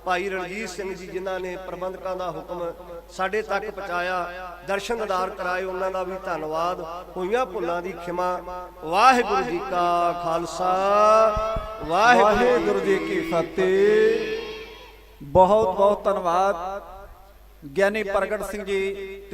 ਭਾਈ ਰਣਜੀਤ ਸਿੰਘ ਜੀ ਜਿਨ੍ਹਾਂ ਨੇ ਪ੍ਰਬੰਧਕਾਂ ਦਾ ਹੁਕਮ ਸਾਡੇ ਤੱਕ ਪਹੁੰਚਾਇਆ, ਦਰਸ਼ਨ ਦਿਦਾਰ ਕਰਾਏ, ਉਹਨਾਂ ਦਾ ਵੀ ਧੰਨਵਾਦ। ਹੋਈਆਂ ਭੁੱਲਾਂ ਦੀ ਖਿਮਾ। ਵਾਹਿਗੁਰੂ ਜੀ ਕਾ ਖਾਲਸਾ, ਵਾਹਿਗੁਰੂ ਜੀ ਕੀ ਫਤਿਹ। ਬਹੁਤ ਬਹੁਤ ਧੰਨਵਾਦ ਗਿਆਨੀ ਪ੍ਰਗਟ ਸਿੰਘ ਜੀ।